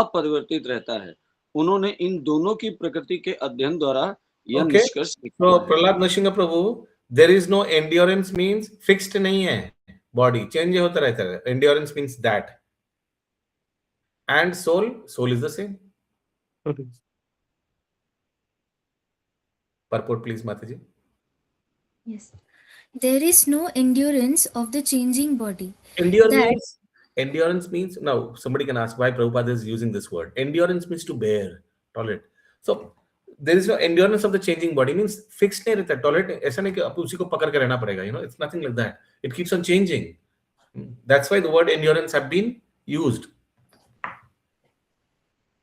अपरिवर्तित रहता है. उन्होंने इन दोनों की प्रकृति के अध्ययन द्वारा यह Okay. निष्कर्ष So निकाला है. प्रहलाद नरसिंह प्रभु, there is no endurance means fixed नहीं है, body change होता रहता है. Endurance means that. And soul is the same. Purport, please, Mataji. yes. There is no endurance of the changing body. That Endurance means now somebody can ask why Prabhupada is using this word. Endurance means to bear, tolerate. So there is no endurance of the changing body means fixed नहीं रहता. Tolerate ऐसा नहीं कि आप उसी को पकड़ के रहना पड़ेगा. It's nothing like that. It keeps on changing. That's why the word endurance have been used.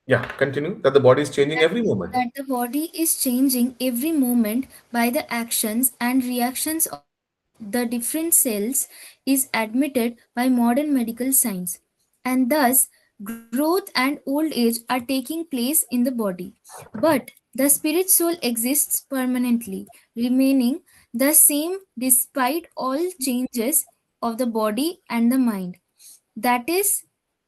Yeah, continue. That the body is changing every moment. that the body is changing every moment by the actions and reactions of the different cells is admitted by modern medical science, and thus growth and old age are taking place in the body. But the spirit soul exists permanently, remaining the same despite all changes of the body and the mind. That is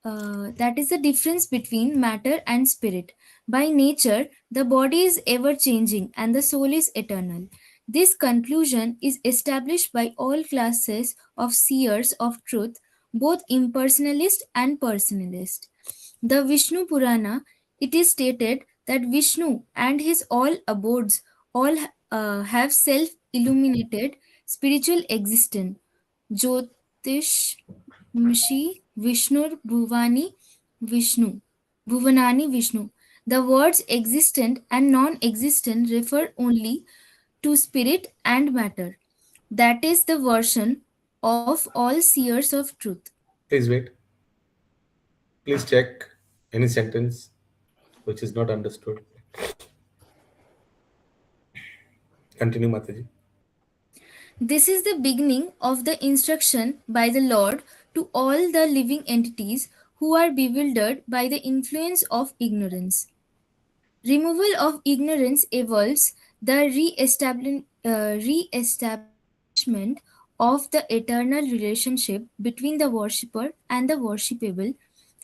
that is the difference between matter and spirit. By nature, the body is ever changing and the soul is eternal. This conclusion is established by all classes of seers of truth, both impersonalist and personalist. The Vishnu Purana, it is stated that Vishnu and his all abodes all have self illuminated spiritual existence. Jyotish Mishi Vishnur Bhuvani Vishnu. Bhuvanani Vishnu. The words existent and non existent refer only to spirit and matter. That is the version of all seers of truth. Please wait. Please check any sentence which is not understood. Continue, Mataji. This is the beginning of the instruction by the Lord to all the living entities who are bewildered by the influence of ignorance. Removal of ignorance evolves the re-establishment of the eternal relationship between the worshipper and the worshipable,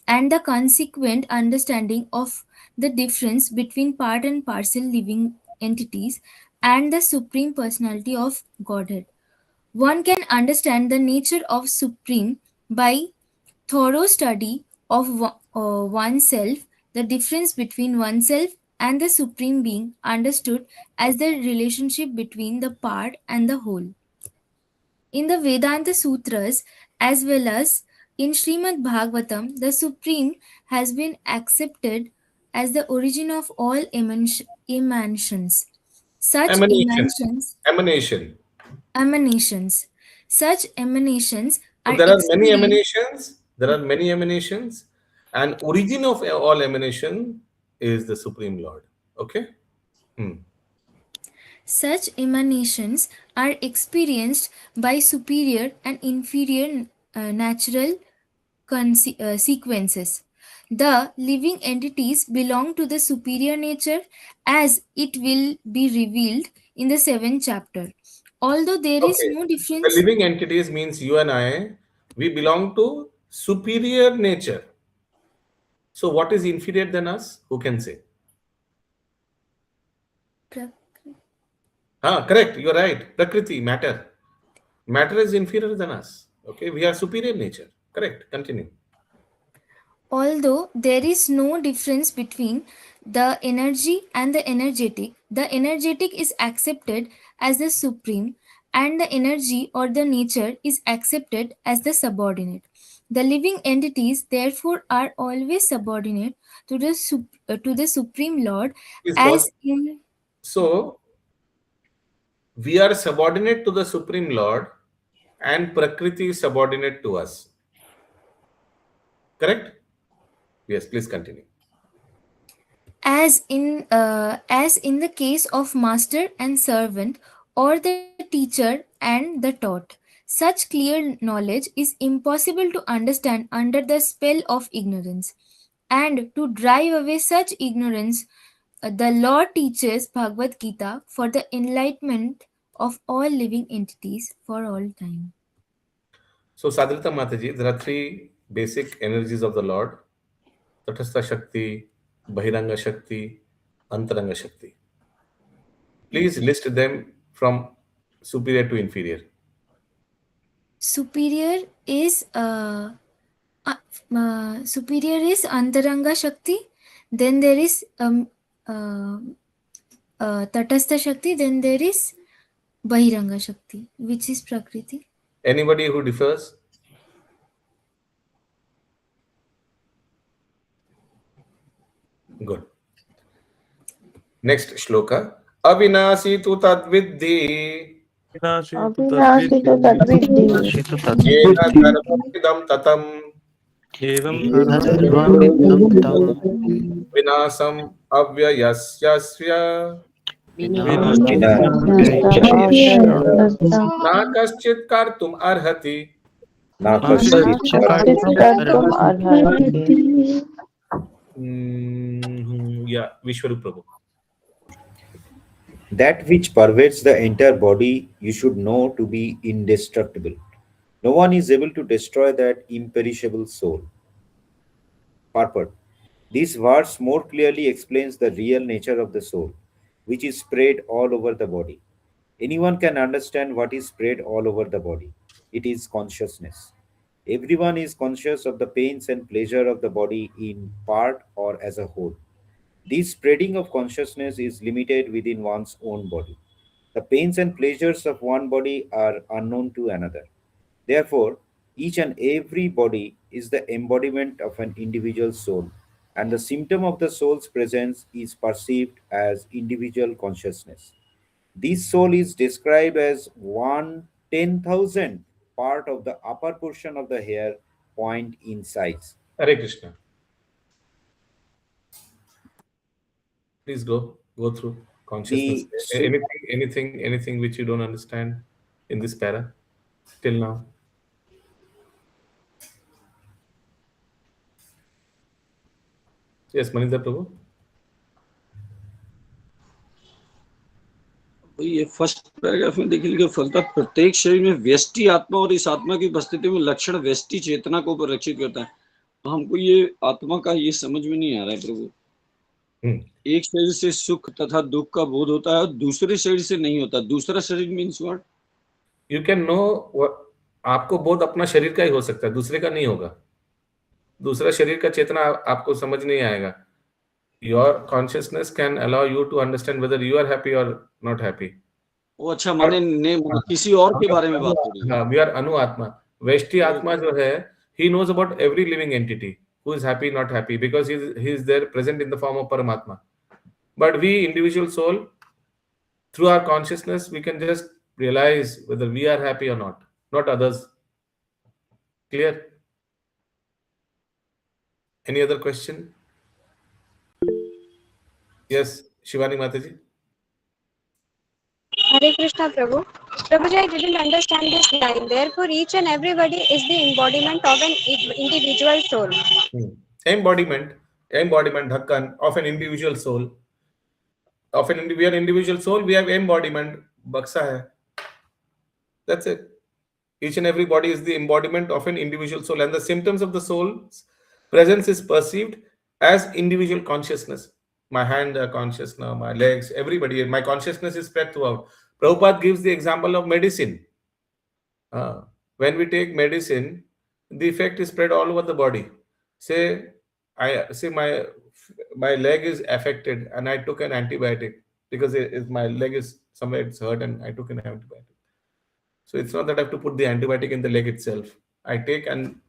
and the consequent understanding of the difference between part and parcel living entities and the Supreme Personality of Godhead. One can understand the nature of Supreme by thorough study of oneself, the difference between oneself and the Supreme Being understood as the relationship between the part and the whole. In the Vedanta Sutras, as well as in Srimad Bhagavatam, the Supreme has been accepted as the origin of all emanations. Such Emanation. emanations. Such emanations So are there are many experienced. emanations. There are many emanations, and origin of all emanation is the Supreme Lord. Okay. Such emanations are experienced by superior and inferior natural sequences. The living entities belong to the superior nature as it will be revealed in the 7th chapter. Although there is Okay. no The difference. living entities means you and I, we belong to superior nature. So what is inferior than us? Who can say? Correct. You're right. Prakriti, matter. Matter is inferior than us. Okay. We are superior nature. Correct. Continue. Although there is no difference between the energy and the energetic is accepted as the supreme, and the energy or the nature is accepted as the subordinate. The living entities, therefore, are always subordinate to the Supreme Lord, Please pause. as in. So we are subordinate to the Supreme Lord and Prakriti is subordinate to us. Correct? Yes, please continue. As in the case of master and servant, or the teacher and the taught. Such clear knowledge is impossible to understand under the spell of ignorance. And to drive away such ignorance, the Lord teaches Bhagavad Gita for the enlightenment of all living entities for all time. So, Sadhrita Mataji, there are three basic energies of the Lord: Tatastha Shakti, Bahiranga Shakti, Antaranga Shakti. Please list them from superior to inferior. Superior is Antaranga Shakti. Then there is uh, Tatastha Shakti. Then there is Bahiranga Shakti, which is Prakriti. Anybody who differs? Good. Next shloka. Avinasi tu tadviddhi Avinashi to tadviddhi. Avinashi to yena tadviddhi. sarvamidam tatam Evam Yena sarvam sarvamidam tam vinasam avyayasyasya vinasham Vinasam avyayasya avyayasya. na kaschit kartum arhati. Na Na kaschit kaschit kaschit kartum kartum arhati. arhati. Yeah, Vishwarup Prabhu. That which pervades the entire body you should know to be indestructible. No one is able to destroy that imperishable soul. Purport. This verse more clearly explains the real nature of the soul, which is spread all over the body. Anyone can understand what is spread all over the body. It is consciousness. Everyone is conscious of the pains and pleasure of the body in part or as a whole. This spreading of consciousness is limited within one's own body. The pains and pleasures of one body are unknown to another. Therefore, each and every body is the embodiment of an individual soul, and the symptom of the soul's presence is perceived as individual consciousness. This soul is described as 1/10,000 part of the upper portion of the hair point in size. Hare Krishna. Please go through consciousness. The so- Anything which you don't understand in this para till now. Yes, Maninder Prabhu. भाई ये first paragraph में देखिए लिखा फलता प्रत्येक शरीर में व्यष्टि आत्मा और इस आत्मा की उपस्थिति में लक्षण व्यष्टि चेतना को परिलक्षित करता है. तो हमको ये आत्मा का ये समझ में नहीं आ रहा है प्रभु. एक शरीर से सुख तथा दुख का बोध होता है और दूसरे शरीर से नहीं होता. दूसरा शरीर means what? You can know, आपको बोध अपना शरीर का ही हो सकता है, दूसरे का नहीं होगा. दूसरा शरीर का चेतना आपको समझ नहीं आएगा. Your consciousness can allow you to understand whether you are happy और नॉट हैप्पी. वो अच्छा माने किसी और के बारे में बात हो रही है. वी आर अनु आत्मा. वेष्टि आत्मा जो है, he knows about every living entity who is happy, not happy, because he is there present in the form of Paramatma. But we, individual soul, through our consciousness, we can just realize whether we are happy or not others. Clear? Any other question? Yes, Shivani Mataji. Hare Krishna Prabhu. Prabhuji, I didn't understand this line. Therefore, each and everybody is the embodiment of an individual soul. Embodiment, dhakkan of an individual soul. We are individual soul, we have embodiment, baksa hai. That's it. Each and every body is the embodiment of an individual soul, and the symptoms of the soul's presence is perceived as individual consciousness. My hand are conscious now, my legs, everybody, my consciousness is spread throughout. Prabhupada gives the example of medicine. When we take medicine, the effect is spread all over the body. Say my leg is affected and I took an antibiotic because my leg is somewhere it's hurt and I took an antibiotic. So it's not that I have to put the antibiotic in the leg itself. I take and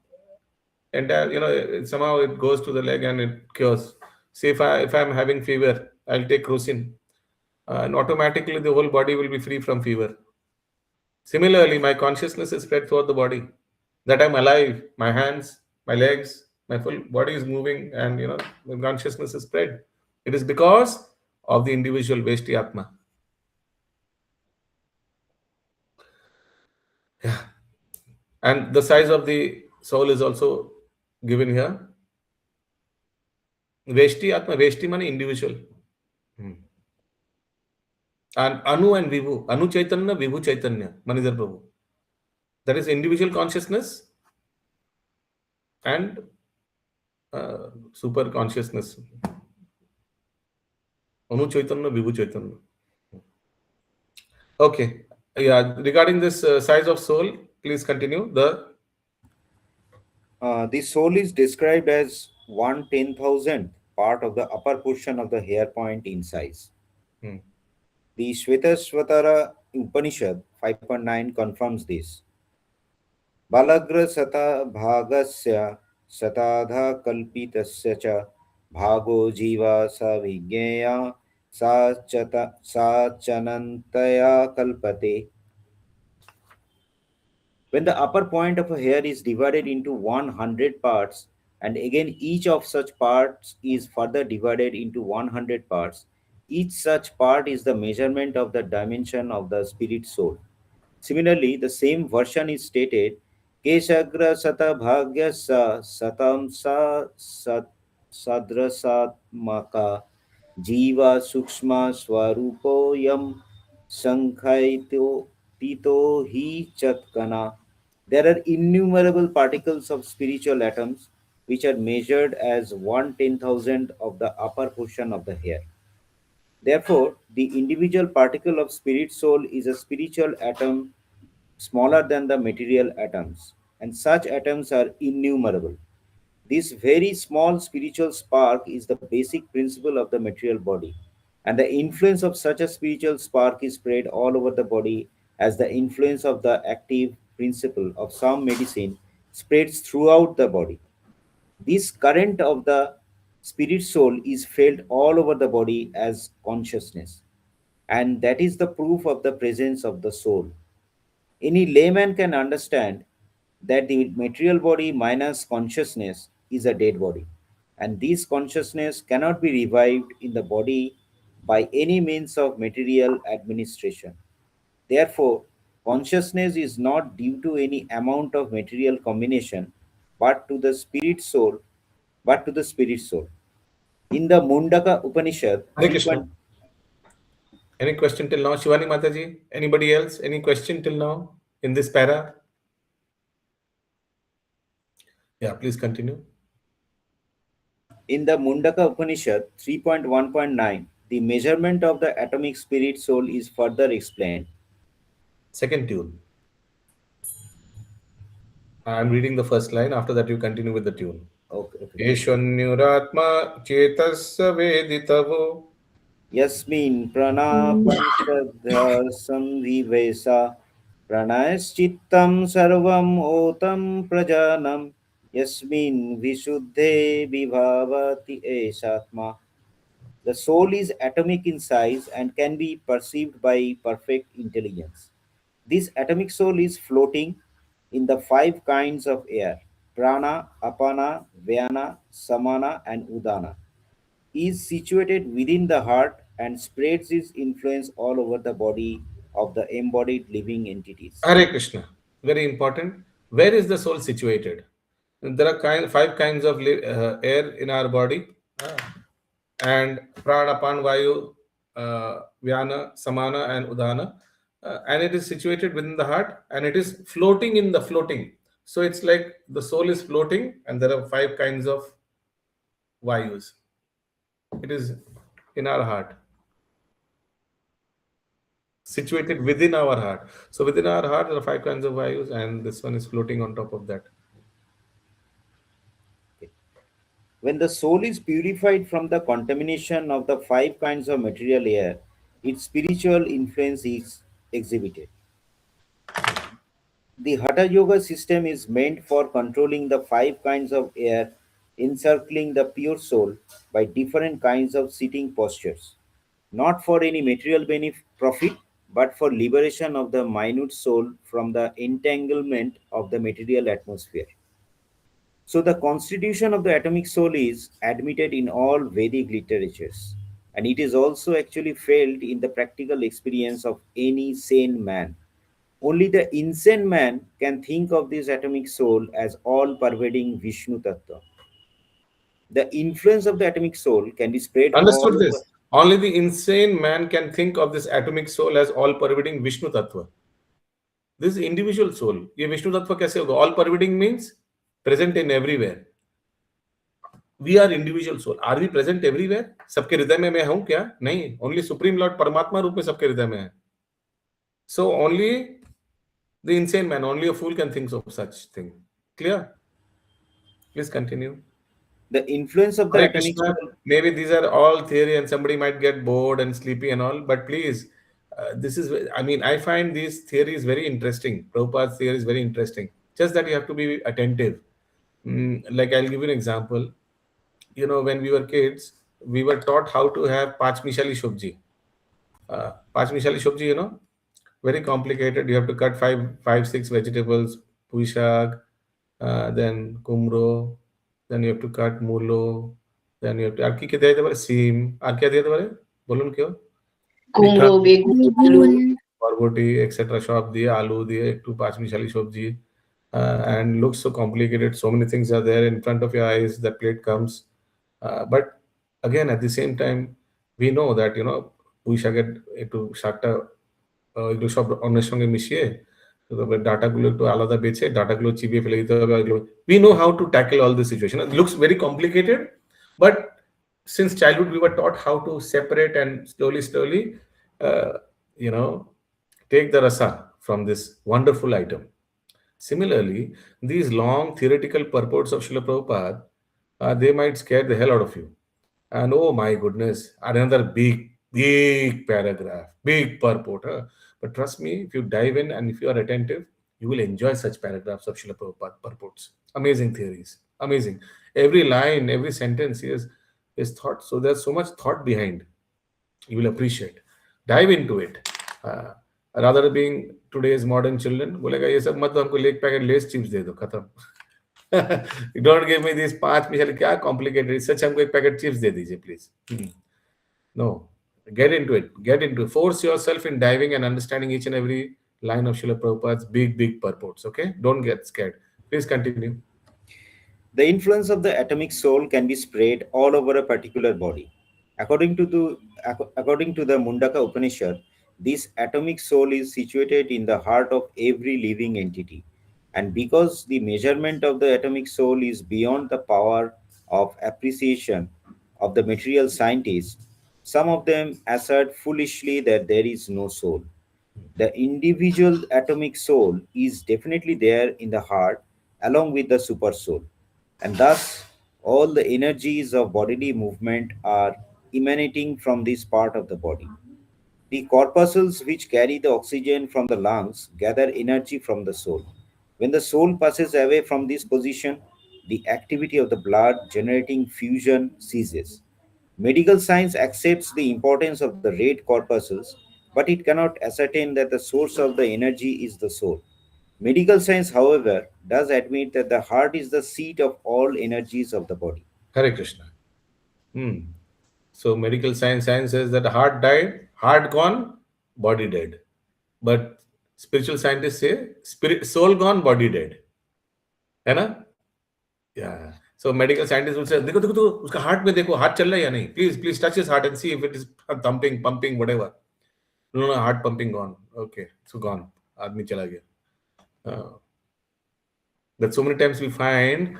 somehow it goes to the leg and it cures. Say if I'm having fever, I'll take crocin. and automatically the whole body will be free from fever. Similarly, my consciousness is spread throughout the body, that I'm alive, my hands, my legs, my full body is moving, and the consciousness is spread. It is because of the individual Veshti Atma. Yeah. And the size of the soul is also given here. Veshti Atma, Veshti means individual. Hmm. And Anu and Vibhu, Anu Chaitanya, Vibhu Chaitanya, Manidhar Prabhu. That is individual consciousness and super consciousness. Anu Chaitanya, Vibhu Chaitanya. Okay. Yeah. Regarding this size of soul, please continue. The soul is described as 1/10,000th part of the upper portion of the hair point in size. Hmm. The Shvetashvatara Upanishad 5.9 confirms this. Balagra sata bhagasya satadha kalpitasya cha bhago jiva sa vigneya sa chanantaya kalpate. When the upper point of a hair is divided into 100 parts, and again each of such parts is further divided into 100 parts, each such part is the measurement of the dimension of the spirit soul. Similarly, the same version is stated Keshagra Sata Bhagya Sa Satam Sa Sadrasatmaka Jiva Sukshma Swarupo Yam Sankhaito Tito Hi Chatkana. There are innumerable particles of spiritual atoms which are measured as 1/10,000 of the upper portion of the hair. Therefore, the individual particle of spirit soul is a spiritual atom smaller than the material atoms, and such atoms are innumerable. This very small spiritual spark is the basic principle of the material body, and the influence of such a spiritual spark is spread all over the body as the influence of the active principle of some medicine spreads throughout the body. This current of the spirit soul is felt all over the body as consciousness, and that is the proof of the presence of the soul. Any layman can understand that the material body minus consciousness is a dead body, and this consciousness cannot be revived in the body by any means of material administration. Therefore, consciousness is not due to any amount of material combination, but to the spirit soul, but to the spirit soul. In the Mundaka Upanishad, Hare Krishna. Any question till now? Shivani Mataji? Anybody else? Any question till now in this para? Yeah, please continue. In the Mundaka Upanishad 3.1.9, the measurement of the atomic spirit soul is further explained. Second tune. I'm reading the first line. After that, you continue with the tune. Okay. Eshwanyuratma chetasya veditavo Yasmin pranapanchadhya samvivesa pranayaschittam sarvam otam prajanam yasmin vishuddhe vibhavati esatma. The soul is atomic in size and can be perceived by perfect intelligence. This atomic soul is floating in the five kinds of air prana, apana, vyana, samana, and udana. Is situated within the heart and spreads its influence all over the body of the embodied living entities. Hare Krishna. Very important. Where is the soul situated? There are five kinds of air in our body, and prana, apan, vayu, vyana, samana, and udana, and it is situated within the heart, and it is floating in the floating. So it's like the soul is floating, and there are five kinds of vayus. It is in our heart, situated within our heart. So within our heart, there are five kinds of vayus, and this one is floating on top of that. When the soul is purified from the contamination of the five kinds of material air, its spiritual influence is exhibited. The Hatha Yoga system is meant for controlling the five kinds of air encircling the pure soul by different kinds of sitting postures. not for any material profit, but for liberation of the minute soul from the entanglement of the material atmosphere. So, the constitution of the atomic soul is admitted in all Vedic literatures, and it is also actually felt in the practical experience of any sane man. Only the insane man can think of this atomic soul as all pervading Vishnu Tattva. The influence of the atomic soul can be spread all Understood over. this. Only the insane man can think of this atomic soul as all pervading Vishnu Tattva. This is individual soul. ये विष्णु तत्व कैसे होगा? All pervading means present in everywhere. We are individual soul. Are we present everywhere? सबके हृदय में मैं हूं क्या? नहीं. Only Supreme Lord परमात्मा रूप में सबके हृदय में है. So only the insane man, only a fool can think of such thing. Clear? Please continue. The influence of the Hare atomic Krishna, soul. maybe these are all theory and somebody might get bored and sleepy and all, but please, this is, I mean, I find these theories very interesting. Prabhupada's theory is very interesting. Just that you have to be attentive. Like I'll give you an example. You know, when we were kids, we were taught how to have Pachmishali Shobji. Pachmishali Shobji, you know, very complicated. You have to cut six vegetables, puishak, then kumro, then you have to cut mulo, then you have to, আর কি কি দেয় দিতে পারে সিম আর কি দিতে পারে বলুন কেউ মিঠা কুমড়ো, বেগুন, আলু। বেগুন, বরবটি এক্সেট্রা সব দিয়ে আলু দিয়ে একটু পাঁচমিশালি সবজি and looks so complicated, so many things are there in front of your eyes, the plate comes, but again at the same time we know that you know পুঁই শাকের একটু শাকটা এগুলো সব অন্যের সঙ্গে মিশিয়ে তারপরে ডাটাগুলো একটু আলাদা বেছে ডাটাগুলো চিবিয়ে ফেলে দিতে হবে এগুলো we know how to tackle all this situation. It looks very complicated, but since childhood we were taught how to separate and slowly you know take the rasa from this wonderful item. Similarly, these long theoretical purports of Srila Prabhupada, they might scare the hell out of you. And oh my goodness, another big paragraph, big purport. Huh? But trust me, if you dive in and if you are attentive, you will enjoy such paragraphs of Srila Prabhupada purports. Amazing theories, amazing. Every line, every sentence is thought. So there's so much thought behind. You will appreciate. Dive into it. Rather being today's modern children, बोलेगा ये सब मत दो हमको एक packet Lay's chips दे दो खत्म. Don't give me these 5 मिसाल क्या complicated. सच हमको एक पैकेट चिप्स दे दीजिए please. No, get into it. Get into it. Force yourself in diving and understanding each and every line of Srila Prabhupada's big purports. Okay, don't get scared. Please continue. The influence of the atomic soul can be spread all over a particular body. According to the Mundaka Upanishad, this atomic soul is situated in the heart of every living entity. And because the measurement of the atomic soul is beyond the power of appreciation of the material scientists, some of them assert foolishly that there is no soul. The individual atomic soul is definitely there in the heart along with the super soul. And thus, all the energies of bodily movement are emanating from this part of the body. The corpuscles which carry the oxygen from the lungs gather energy from the soul. When the soul passes away from this position, the activity of the blood generating fusion ceases. Medical science accepts the importance of the red corpuscles, but it cannot ascertain that the source of the energy is the soul. Medical science, however, does admit that the heart is the seat of all energies of the body. Hare Krishna. So medical science says that heart died, heart gone, body dead. But spiritual scientists say soul gone, body dead. है ना? Yeah. So medical scientists will say, देखो तो उसका heart में देखो heart चल रहा है या नहीं? Please touch his heart and see if it is thumping, pumping, whatever. No, heart pumping gone. Okay, so gone. आदमी चला गया. That so many times we find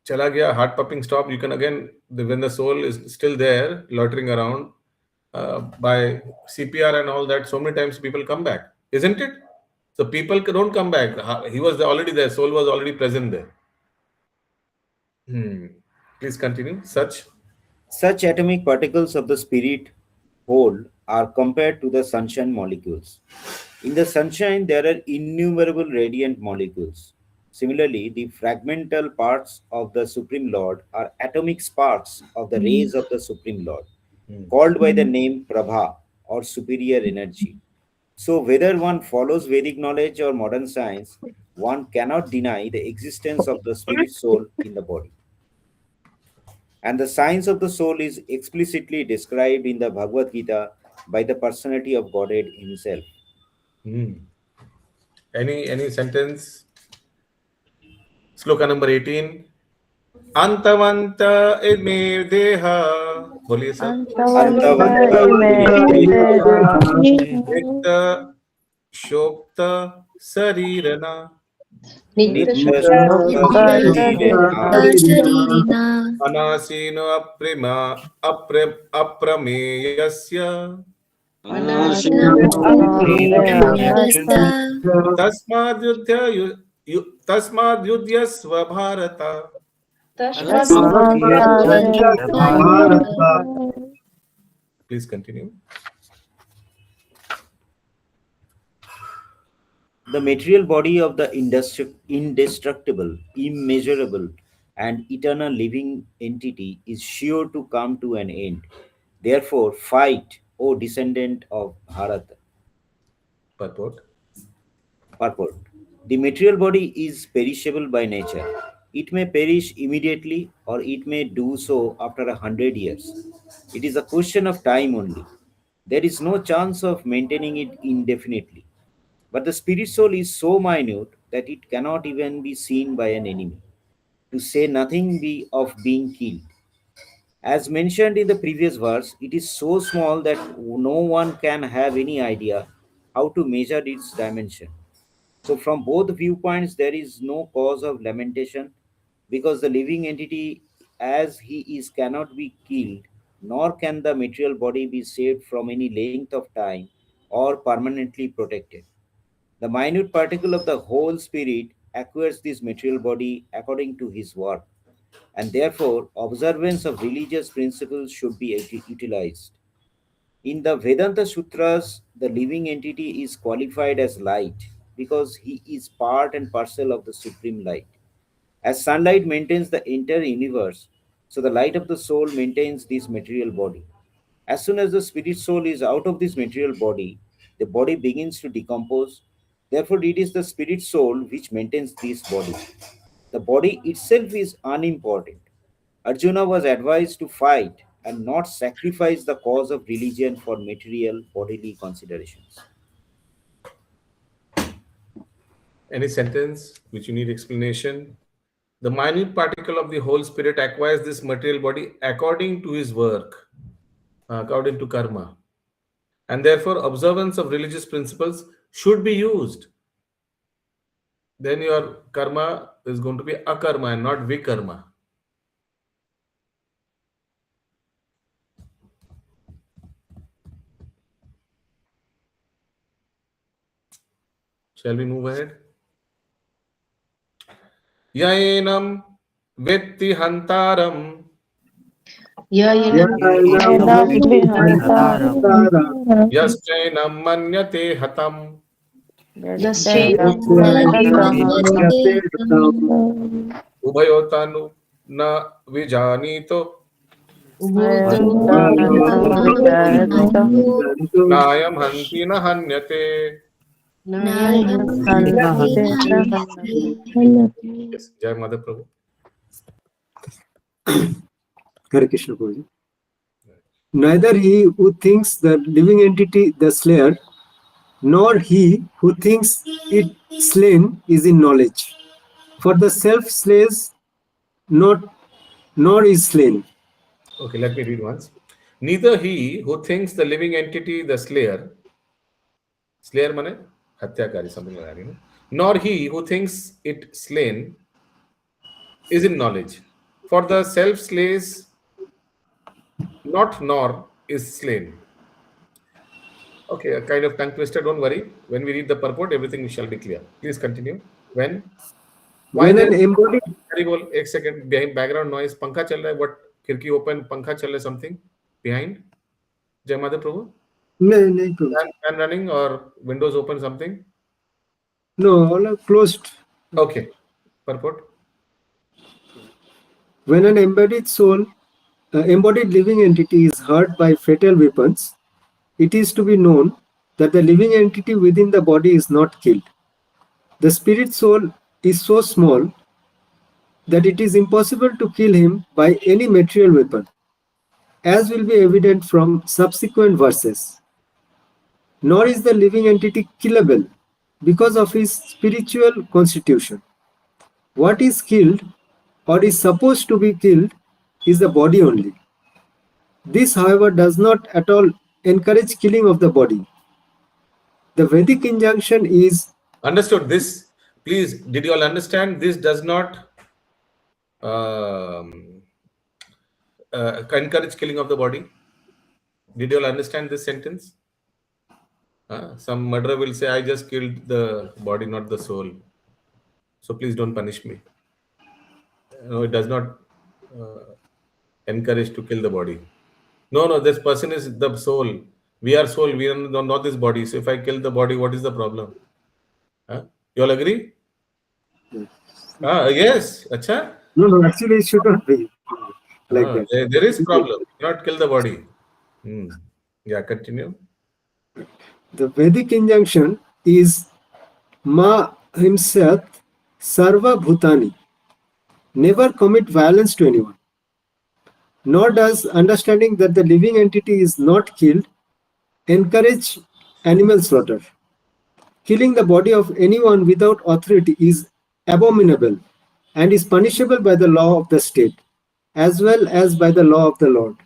chala gaya, heart pumping stop, you can again, when the soul is still there, loitering around, by CPR and all that, so many times people come back, isn't it? So people don't come back. He was already there, soul was already present there. Please continue. Such atomic particles of the spirit whole are compared to the sunshine molecules. In the sunshine, there are innumerable radiant molecules. Similarly, the fragmental parts of the Supreme Lord are atomic sparks of the rays of the Supreme Lord. called by the name Prabha or superior energy. So, whether one follows Vedic knowledge or modern science, one cannot deny the existence of the spirit soul in the body. And the science of the soul is explicitly described in the Bhagavad Gita by the personality of Godhead himself. Any sentence? Sloka number 18. Antavanta me deha. बोलिए सब. Antavanta नित्य शोक्ता शरीरना. Nitya शरीरिणा अनासीनो अप्रमेयस्य अनाशिनोऽप्यमेयस्य तस्माद्युध्यस्व Bharat. Please continue. The material body of the indestructible, immeasurable, and eternal living entity is sure to come to an end. Therefore, fight, O descendant of Bharata. Purport. Purport. The material body is perishable by nature. It may perish immediately or it may do so after 100 years. It is a question of time only. There is no chance of maintaining it indefinitely. But the spirit soul is so minute that it cannot even be seen by an enemy, to say nothing of being killed. As mentioned in the previous verse, it is so small that no one can have any idea how to measure its dimension. So, from both viewpoints, there is no cause of lamentation because the living entity, as he is, cannot be killed, nor can the material body be saved from any length of time or permanently protected. The minute particle of the whole spirit acquires this material body according to his work, and therefore observance of religious principles should be utilized. In the Vedanta Sutras, the living entity is qualified as light because he is part and parcel of the supreme light. As sunlight maintains the entire universe, so the light of the soul maintains this material body. As soon as the spirit soul is out of this material body, the body begins to decompose. Therefore, it is the spirit soul which maintains this body. The body itself is unimportant. Arjuna was advised to fight and not sacrifice the cause of religion for material bodily considerations. Any sentence which you need explanation? The minute particle of the whole spirit acquires this material body according to his work, according to karma. And therefore, observance of religious principles should be used. Then your karma is going to be akarma and not vikarma. Shall we move ahead? Yaenam vetti hantaram yaschainam manyate hatam ubhayotanu na vijanito nayam hanti na hanyate. Yes, Jai Mother Prabhu. Hare Krishna Prabhuji. Neither he who thinks the living entity the slayer, nor he who thinks it slain is in knowledge. For the self slays not, nor is slain. Okay, let me read once. Neither he who thinks the living entity the slayer mane hatyakari, something like that, you know, nor he who thinks it slain is in knowledge. For the self slays not, nor is slain. Okay, a kind of tongue twister, don't worry. When we read the purport, everything shall be clear. Please continue. Why When an embodied एक second, behind background noise, पंखा चल रहा है, what, खिड़की open, पंखा चल रहा है, something behind. Jai Mother Prabhu. no, Fan running or windows open, something. no, all are closed. Okay. Purport. When an embodied soul embodied living entity is hurt by fatal weapons, it is to be known that the living entity within the body is not killed. The spirit soul is so small that it is impossible to kill him by any material weapon, as will be evident from subsequent verses. Nor is the living entity killable because of his spiritual constitution. What is killed or is supposed to be killed is the body only. This, however, does not at all encourage killing of the body. The Vedic injunction is Understood this? Please, did you all understand? This does not encourage killing of the body. Did you all understand this sentence? Some murderer will say, I just killed the body, not the soul. So please don't punish me. No, it does not encourage to kill the body. No, this person is the soul. We are soul. We are not this body. So if I kill the body, what is the problem? You all agree? Yes. Acha? no, actually it should not be like that. There is problem. You cannot kill the body. Yeah, continue. The Vedic injunction is Ma himself Sarva Bhutani. Never commit violence to anyone. Nor does understanding that the living entity is not killed encourage animal slaughter. Killing the body of anyone without authority is abominable and is punishable by the law of the state, as well as by the law of the Lord.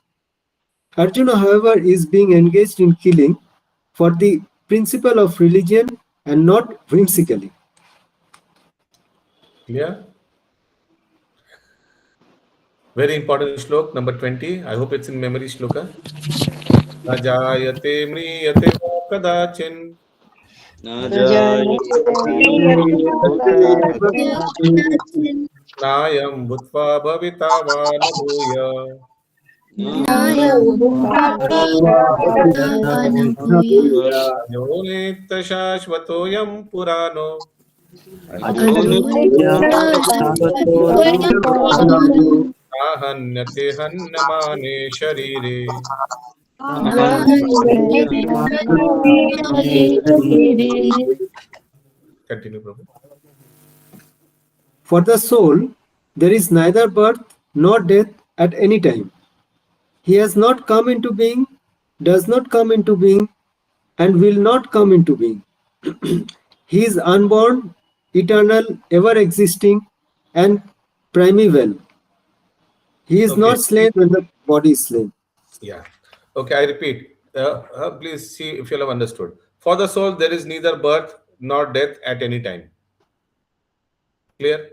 Arjuna, however, is being engaged in killing for the principle of religion and not whimsically. Clear? Very important shlok, number 20. I hope it's in memory shloka. Najayate mriyate va kadachin. Nayam bhutva bhavita va na bhuya. Yonita shashvatoyam purano. Ahanyate hannamane sharire. Continue, Prabhu. For the soul, there is neither birth nor death at any time. He has not come into being, does not come into being, and will not come into being. He is unborn, eternal, ever existing, and primeval. He is not slain when the body is slain. Yeah. Okay, I repeat. Please see if you have understood. For the soul, there is neither birth nor death at any time. Clear?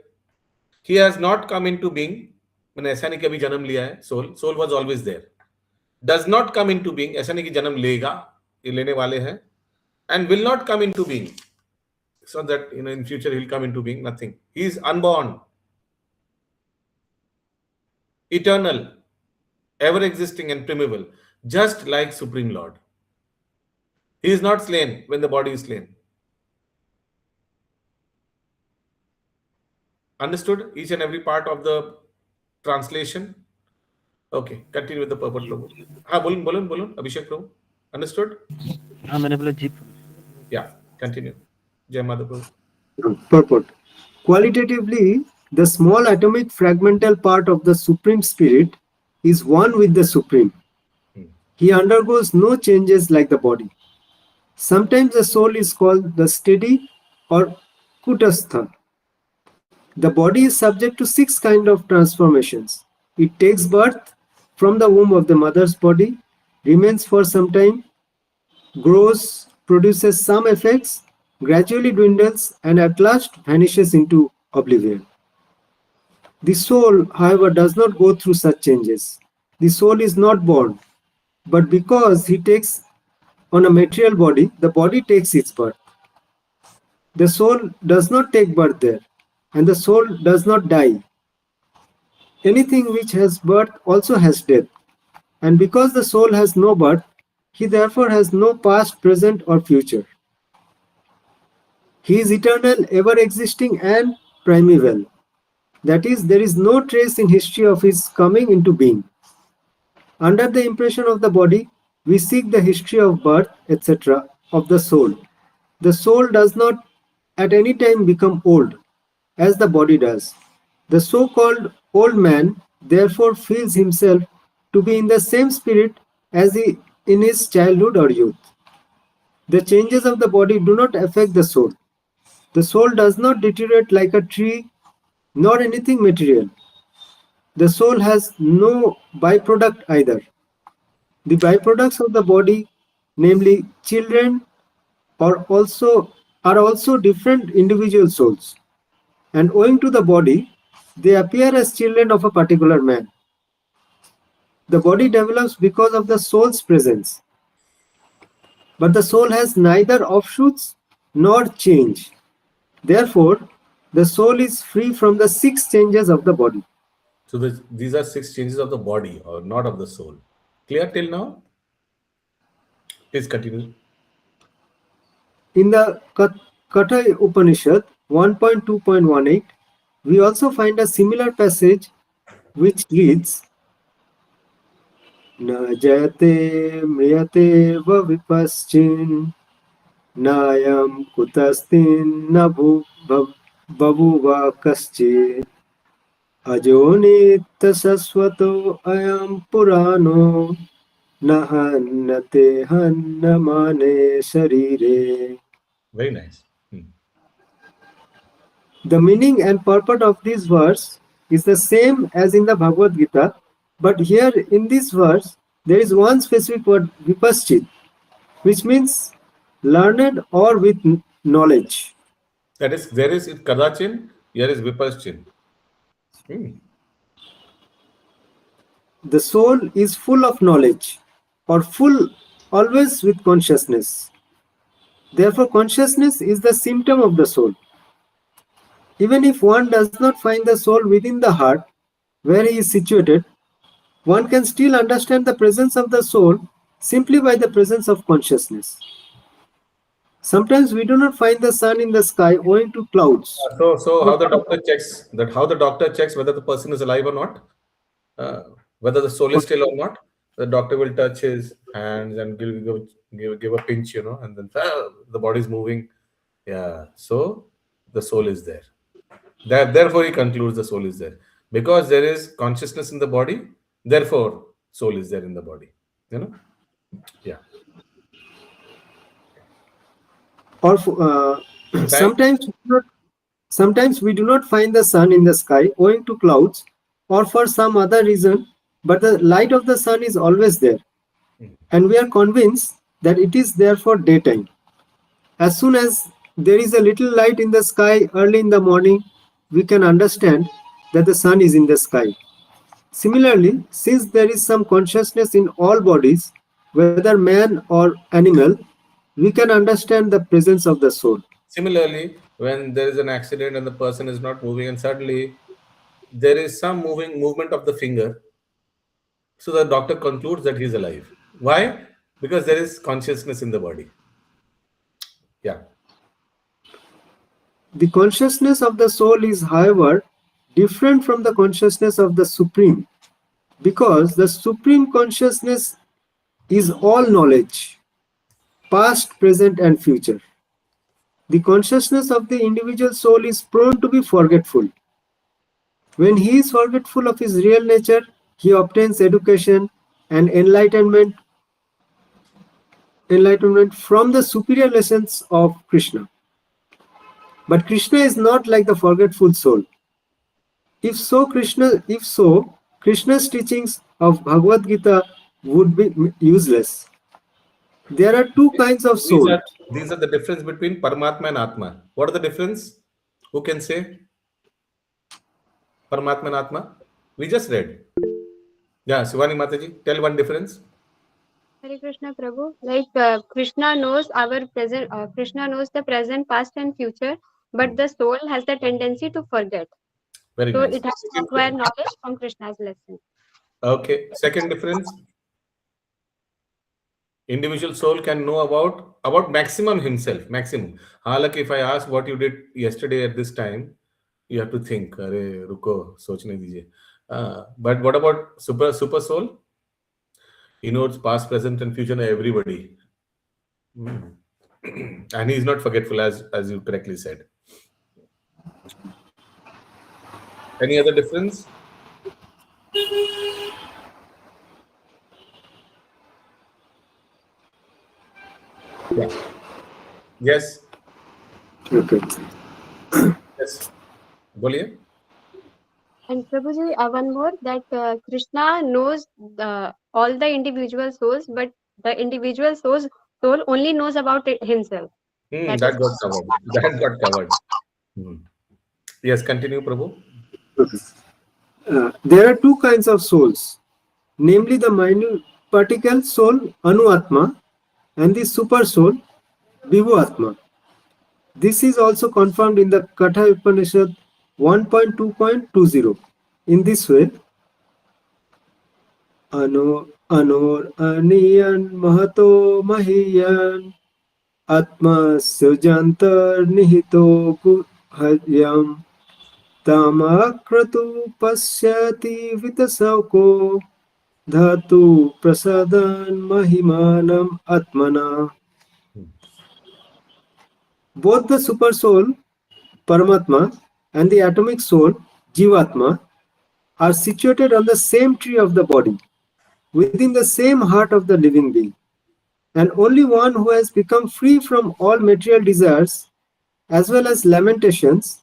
He has not come into being. मैंने ऐसा नहीं कभी जन्म लिया है. Soul was always there. Does not come into being. ऐसा नहीं कि जन्म लेगा. ये लेने वाले हैं. And will not come into being. So that in future he'll come into being. Nothing. He is unborn. Eternal. Ever existing and primeval. Just like Supreme Lord. He is not slain when the body is slain. Understood each and every part of the translation? Okay, continue with the purport, Prabhu. Bolun, Abhishek Prabhu. Understood? Yeah, continue. Jai Mother Prabhu. Purport. Qualitatively, the small atomic fragmental part of the Supreme Spirit is one with the Supreme. He undergoes no changes like the body. Sometimes the soul is called the steady or kutastha. The body is subject to 6 kinds of transformations. It takes birth from the womb of the mother's body, remains for some time, grows, produces some effects, gradually dwindles, and at last vanishes into oblivion. The soul, however, does not go through such changes. The soul is not born, but because he takes on a material body, the body takes its birth. The soul does not take birth there, and the soul does not die. Anything which has birth also has death, and because the soul has no birth, he therefore has no past, present, or future. He is eternal, ever existing, and primeval. That is, there is no trace in history of his coming into being. Under the impression of the body, we seek the history of birth, etc., of the soul. The soul does not at any time become old, as the body does. The so-called old man therefore feels himself to be in the same spirit as he in his childhood or youth. The changes of the body do not affect the soul. The soul does not deteriorate like a tree nor anything material. The soul has no byproduct either. The byproducts of the body, namely children, are also different individual souls, and owing to the body, they appear as children of a particular man. The body develops because of the soul's presence, but the soul has neither offshoots nor change. Therefore, the soul is free from the 6 changes of the body. So these are 6 changes of the body, or not of the soul. Clear till now? Please continue. In the Katha Upanishad 1.2.18, we also find a similar passage which reads, Na jayate mriyate va vipaschin nayam kutastin na babuva kaschit ajonit saswato ayam purano nahannate hannamane sharire. Very nice. The meaning and purport of this verse is the same as in the Bhagavad Gita, but here in this verse there is one specific word, vipaschit, which means learned or with knowledge. That is, there is kadachin, here is vipaschin. The soul is full of knowledge, or full always with consciousness. Therefore, consciousness is the symptom of the soul. Even if one does not find the soul within the heart, where he is situated, one can still understand the presence of the soul simply by the presence of consciousness. Sometimes we do not find the sun in the sky owing to clouds. So how the doctor checks that? How the doctor checks whether the person is alive or not, whether the soul is still or not? The doctor will touch his hands and give a pinch, and then the body is moving. Yeah, so the soul is there. Therefore, he concludes the soul is there because there is consciousness in the body. Therefore, soul is there in the body. Yeah. Or sometimes we do not find the sun in the sky owing to clouds or for some other reason, but the light of the sun is always there, and we are convinced that it is there for daytime. As soon as there is a little light in the sky early in the morning, we can understand that the sun is in the sky. Similarly, since there is some consciousness in all bodies, whether man or animal, we can understand the presence of the soul. Similarly, when there is an accident and the person is not moving, and suddenly there is some movement of the finger, so the doctor concludes that he is alive. Why? Because there is consciousness in the body. Yeah. The consciousness of the soul is, however, different from the consciousness of the Supreme, because the Supreme Consciousness is all knowledge, past, present, and future. The consciousness of the individual soul is prone to be forgetful. When he is forgetful of his real nature, he obtains education and enlightenment from the superior lessons of Krishna. But Krishna is not like the forgetful soul. If so, Krishna's teachings of Bhagavad Gita would be useless. There are 2 kinds of soul. These are the difference between Paramatma and Atma. What are the difference? Who can say? Paramatma and Atma. We just read. Yeah, Shivani Mataji, tell one difference. Hare Krishna Prabhu, like Krishna knows our present, Krishna knows the present, past and future, but the soul has the tendency to forget. Very So nice. it has to acquire knowledge from Krishna's lesson. Okay. Second difference. Individual soul can know about maximum himself. Maximum. Halak, if I ask what you did yesterday at this time, you have to think. Arey, ruko, sochne dijiye. But what about super soul? He knows past, present, and future, everybody. And he is not forgetful, as you correctly said. Any other difference? Yeah. Yes. Okay. Yes. Boliye. And Prabhuji, one more, that Krishna knows all the individual souls, but the individual soul only knows about himself. That That is got covered. That got covered. Yes, continue, Prabhu. Okay. There are two kinds of souls, namely the minute particle soul, Anu-Atma, and the super soul, Vibhu-Atma. This is also confirmed in the Katha Upanishad 1.2.20. In this way, Anor Aniyan Mahato Mahiyan Atma Sujantar Nihito Kuharyam Tamakratu Pasyati Vitasauko Dhatu Prasadan Mahimanam Atmana. Both the super soul, Paramatma, and the atomic soul, Jivatma, are situated on the same tree of the body, within the same heart of the living being. And only one who has become free from all material desires, as well as lamentations,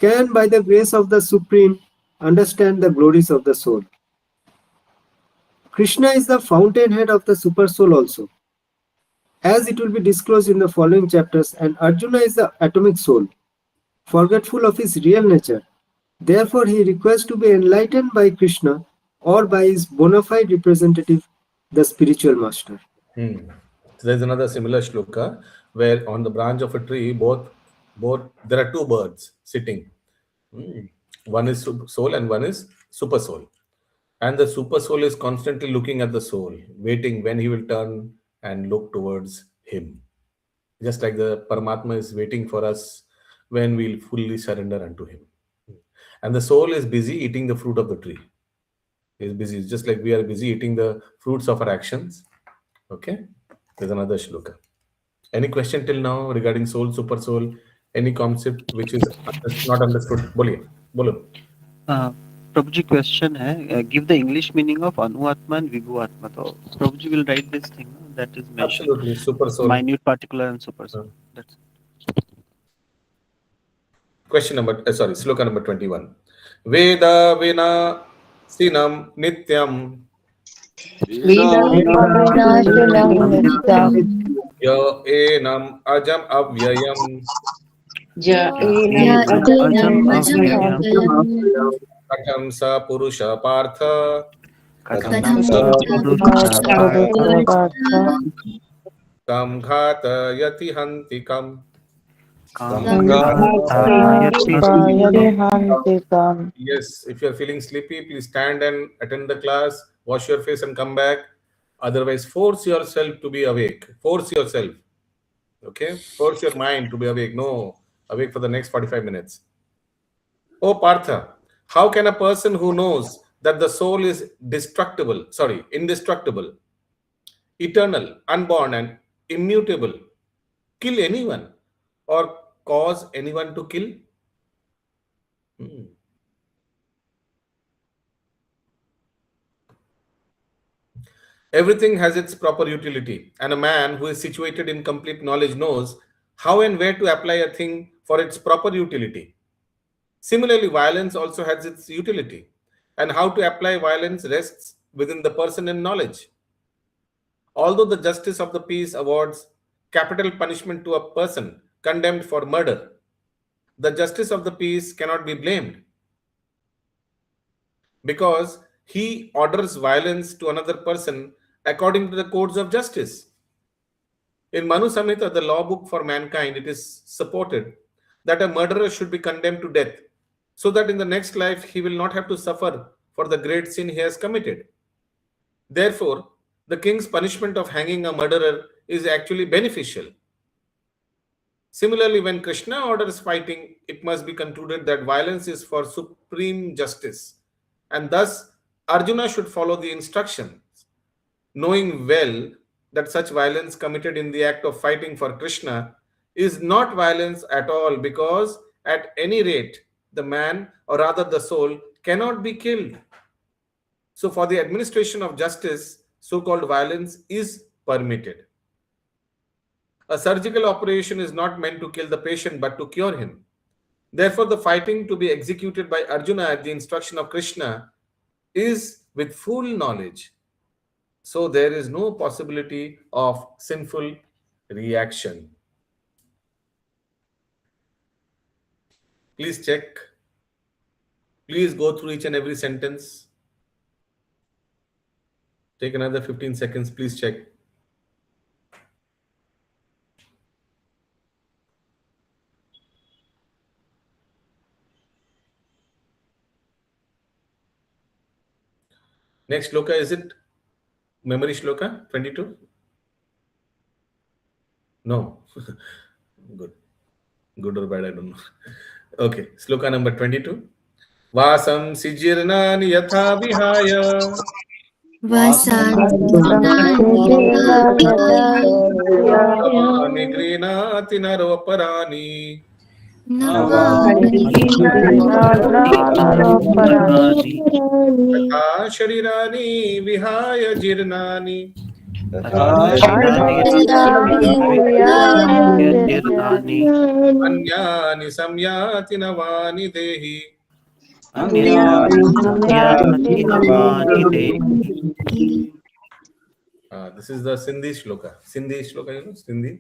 can, by the grace of the Supreme, understand the glories of the soul. Krishna is the fountainhead of the super soul also, as it will be disclosed in the following chapters, and Arjuna is the atomic soul, forgetful of his real nature. Therefore, he requests to be enlightened by Krishna or by his bona fide representative, the spiritual master. So there's another similar shloka where on the branch of a tree, both there are two birds sitting. One is soul and one is super soul. And the super soul is constantly looking at the soul, waiting when he will turn and look towards him. Just like the Paramatma is waiting for us when we'll fully surrender unto him. And the soul is busy eating the fruit of the tree. Is busy, just like we are busy eating the fruits of our actions. Okay, there's another shloka. Any question till now regarding soul, super soul? Any concept which is not understood? Boliye, bolo. Prabhuji, question है, give the English meaning of Anu Atma and Vibhu Atma. So Prabhuji will write this thing that is mentioned. Absolutely, super soul. Minute particular and super soul. That's Question number, sloka number 21. Veda vina sinam nityam Vedavinasanam nityam ya enam ajam avyayam Ya enam ajam avyayam katham sa purusha partha katham kam ghata yati hantikam. Yes, if you're feeling sleepy, please stand and attend the class, wash your face and come back. Otherwise, force yourself to be awake. Force yourself. Okay? Force your mind to be awake. No, awake for the next 45 minutes. Oh, Partha, how can a person who knows that the soul is indestructible, eternal, unborn, and immutable, kill anyone or cause anyone to kill? Everything has its proper utility, and a man who is situated in complete knowledge knows how and where to apply a thing for its proper utility. Similarly, violence also has its utility, and how to apply violence rests within the person in knowledge. Although the justice of the peace awards capital punishment to a person condemned for murder, the justice of the peace cannot be blamed because he orders violence to another person according to the codes of justice. In Manu Samhita, the law book for mankind, it is supported that a murderer should be condemned to death so that in the next life he will not have to suffer for the great sin he has committed. Therefore, the king's punishment of hanging a murderer is actually beneficial. Similarly, when Krishna orders fighting, it must be concluded that violence is for supreme justice, and thus Arjuna should follow the instructions. knowing well that such violence committed in the act of fighting for Krishna is not violence at all, because at any rate, the man, or rather the soul, cannot be killed. So, for the administration of justice, so called violence is permitted. A surgical operation is not meant to kill the patient but to cure him. Therefore, the fighting to be executed by Arjuna at the instruction of Krishna is with full knowledge. So, there is no possibility of sinful reaction. Please check. Please go through each and every sentence. Take another 15 seconds. Please check. Next shloka, is it memory shloka 22? No. Good. Good or bad, I don't know. Okay, shloka number 22. Vasam sijirnani yatha vihaya nigreenati naroparani तथा शरीरानि विहाय जीर्णानि अन्यानि संयाति नवानि देहि. This is the Sindhi shloka. Sindhi shloka, you know, Sindhi.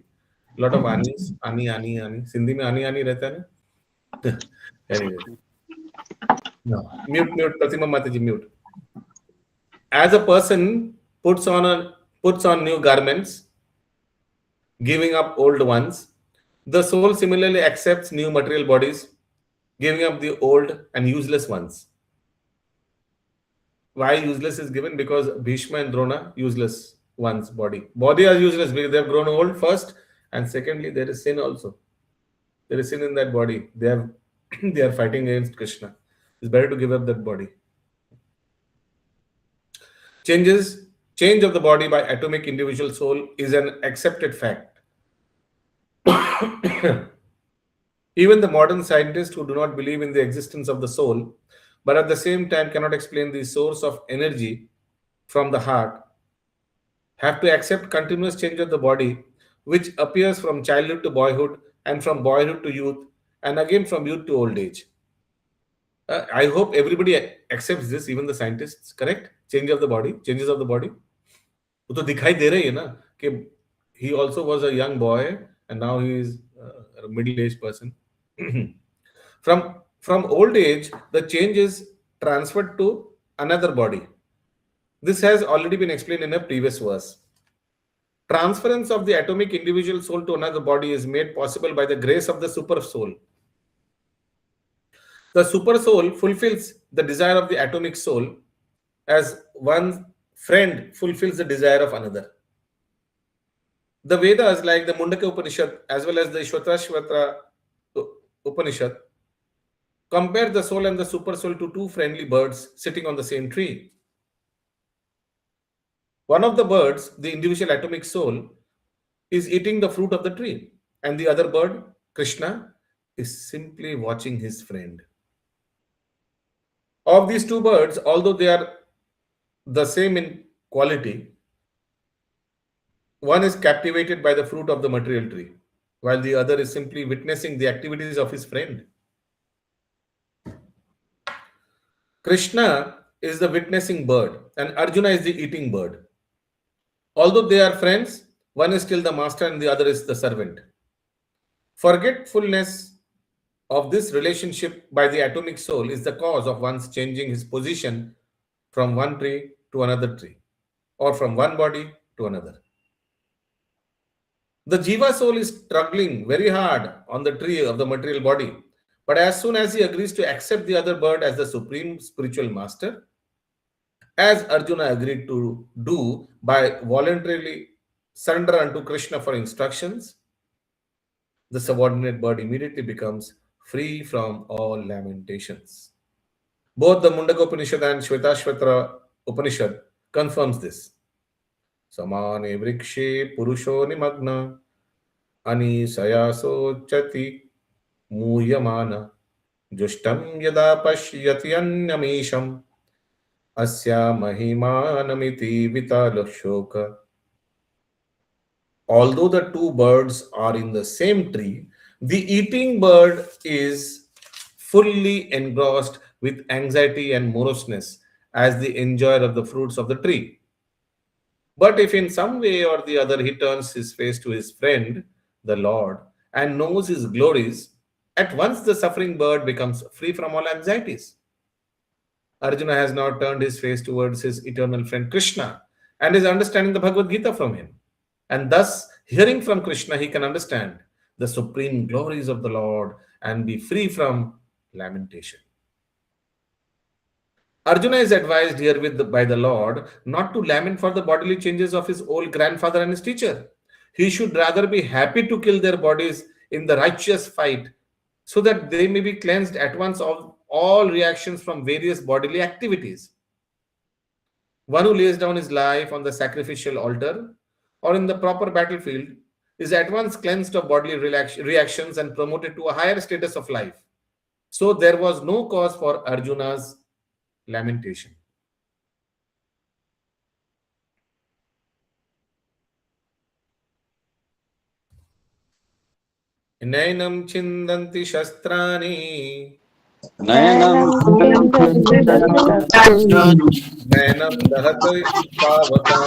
Lot of anis, ani, ani, ani. Sindhi में ani, ani रहता है ना. Anyway. No. Mute, Pratima Mataji, mute. As a person puts on new garments, giving up old ones, the soul similarly accepts new material bodies, giving up the old and useless ones. Why useless is given? Because Bhishma and Drona, useless ones, body are useless because they have grown old first, and secondly, there is sin also. There is sin in that body. They are fighting against Krishna. It's better to give up that body. Change of the body by atomic individual soul is an accepted fact. Even the modern scientists who do not believe in the existence of the soul, but at the same time cannot explain the source of energy from the heart, have to accept continuous change of the body, which appears from childhood to boyhood, and from boyhood to youth, and again from youth to old age. I hope everybody accepts this, even the scientists, correct? Changes of the body. वो तो दिखाई दे रही है ना कि he also was a young boy and now he is a middle-aged person. From old age, the change is transferred to another body. This has already been explained in a previous verse. Transference of the atomic individual soul to another body is made possible by the grace of the super soul. The super soul fulfills the desire of the atomic soul as one friend fulfills the desire of another. The Vedas, like the Mundaka Upanishad as well as the Shvatashvatra Upanishad, compare the soul and the super soul to two friendly birds sitting on the same tree. One of the birds, the individual atomic soul, is eating the fruit of the tree, and the other bird, Krishna, is simply watching his friend. Of these two birds, although they are the same in quality, one is captivated by the fruit of the material tree, while the other is simply witnessing the activities of his friend. Krishna is the witnessing bird, and Arjuna is the eating bird. Although they are friends, one is still the master and the other is the servant. Forgetfulness of this relationship by the atomic soul is the cause of one's changing his position from one tree to another tree, or from one body to another. The Jiva soul is struggling very hard on the tree of the material body, but as soon as he agrees to accept the other bird as the supreme spiritual master, as Arjuna agreed to do by voluntarily surrender unto Krishna for instructions, the subordinate bird immediately becomes free from all lamentations. Both the Mundaka Upanishad and Shvetashvatra Upanishad confirms this. samane vrikshe purusho nimagna anisayasochati muyamana jushtam yada pashyati anyamisham asya mahimanamiti vitaloshoka. Although the two birds are in the same tree, the eating bird is fully engrossed with anxiety and moroseness as the enjoyer of the fruits of the tree. But if in some way or the other he turns his face to his friend, the Lord, and knows his glories, at once the suffering bird becomes free from all anxieties. Arjuna has now turned his face towards his eternal friend Krishna and is understanding the Bhagavad Gita from him. And thus, hearing from Krishna, he can understand the supreme glories of the Lord and be free from lamentation. Arjuna is advised herewith by the Lord not to lament for the bodily changes of his old grandfather and his teacher. He should rather be happy to kill their bodies in the righteous fight so that they may be cleansed at once of all reactions from various bodily activities. One who lays down his life on the sacrificial altar or in the proper battlefield is at once cleansed of bodily reactions and promoted to a higher status of life. So there was no cause for Arjuna's lamentation. Nainam chindanti shastrani नयनम nainam dahati pavaka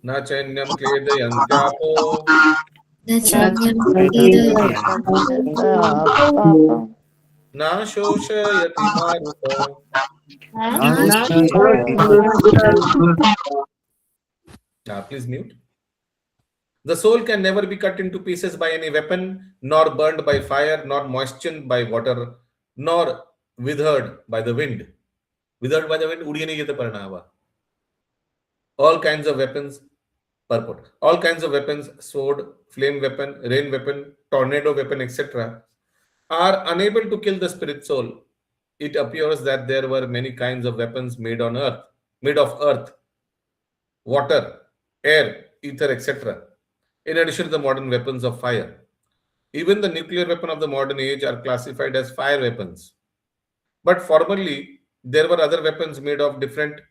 na chainyam kledayantyapo na shoshayati maruta. Please mute. The soul can never be cut into pieces by any weapon, nor burned by fire, nor moistened by water, nor withered by the wind. Withered by the wind, उड़िए नहीं ये तो परिणाम. All kinds of weapons, purport. All kinds of weapons, sword, flame weapon, rain weapon, tornado weapon, etc., are unable to kill the spirit soul. It appears that there were many kinds of weapons made of earth, water, air, ether, etc., in addition to the modern weapons of fire. Even the nuclear weapon of the modern age are classified as fire weapons. But formerly, there were other weapons made of different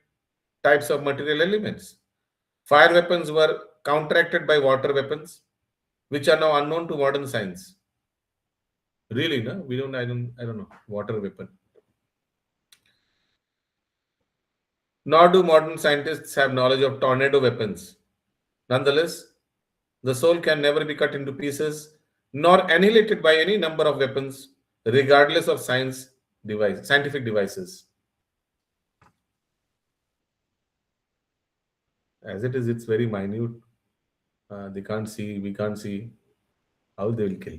types of material elements. Fire weapons were counteracted by water weapons, which are now unknown to modern science. Really, no? I don't know. Water weapon. Nor do modern scientists have knowledge of tornado weapons. Nonetheless, the soul can never be cut into pieces nor annihilated by any number of weapons, regardless of scientific devices. As it is, it's very minute. We can't see how they will kill.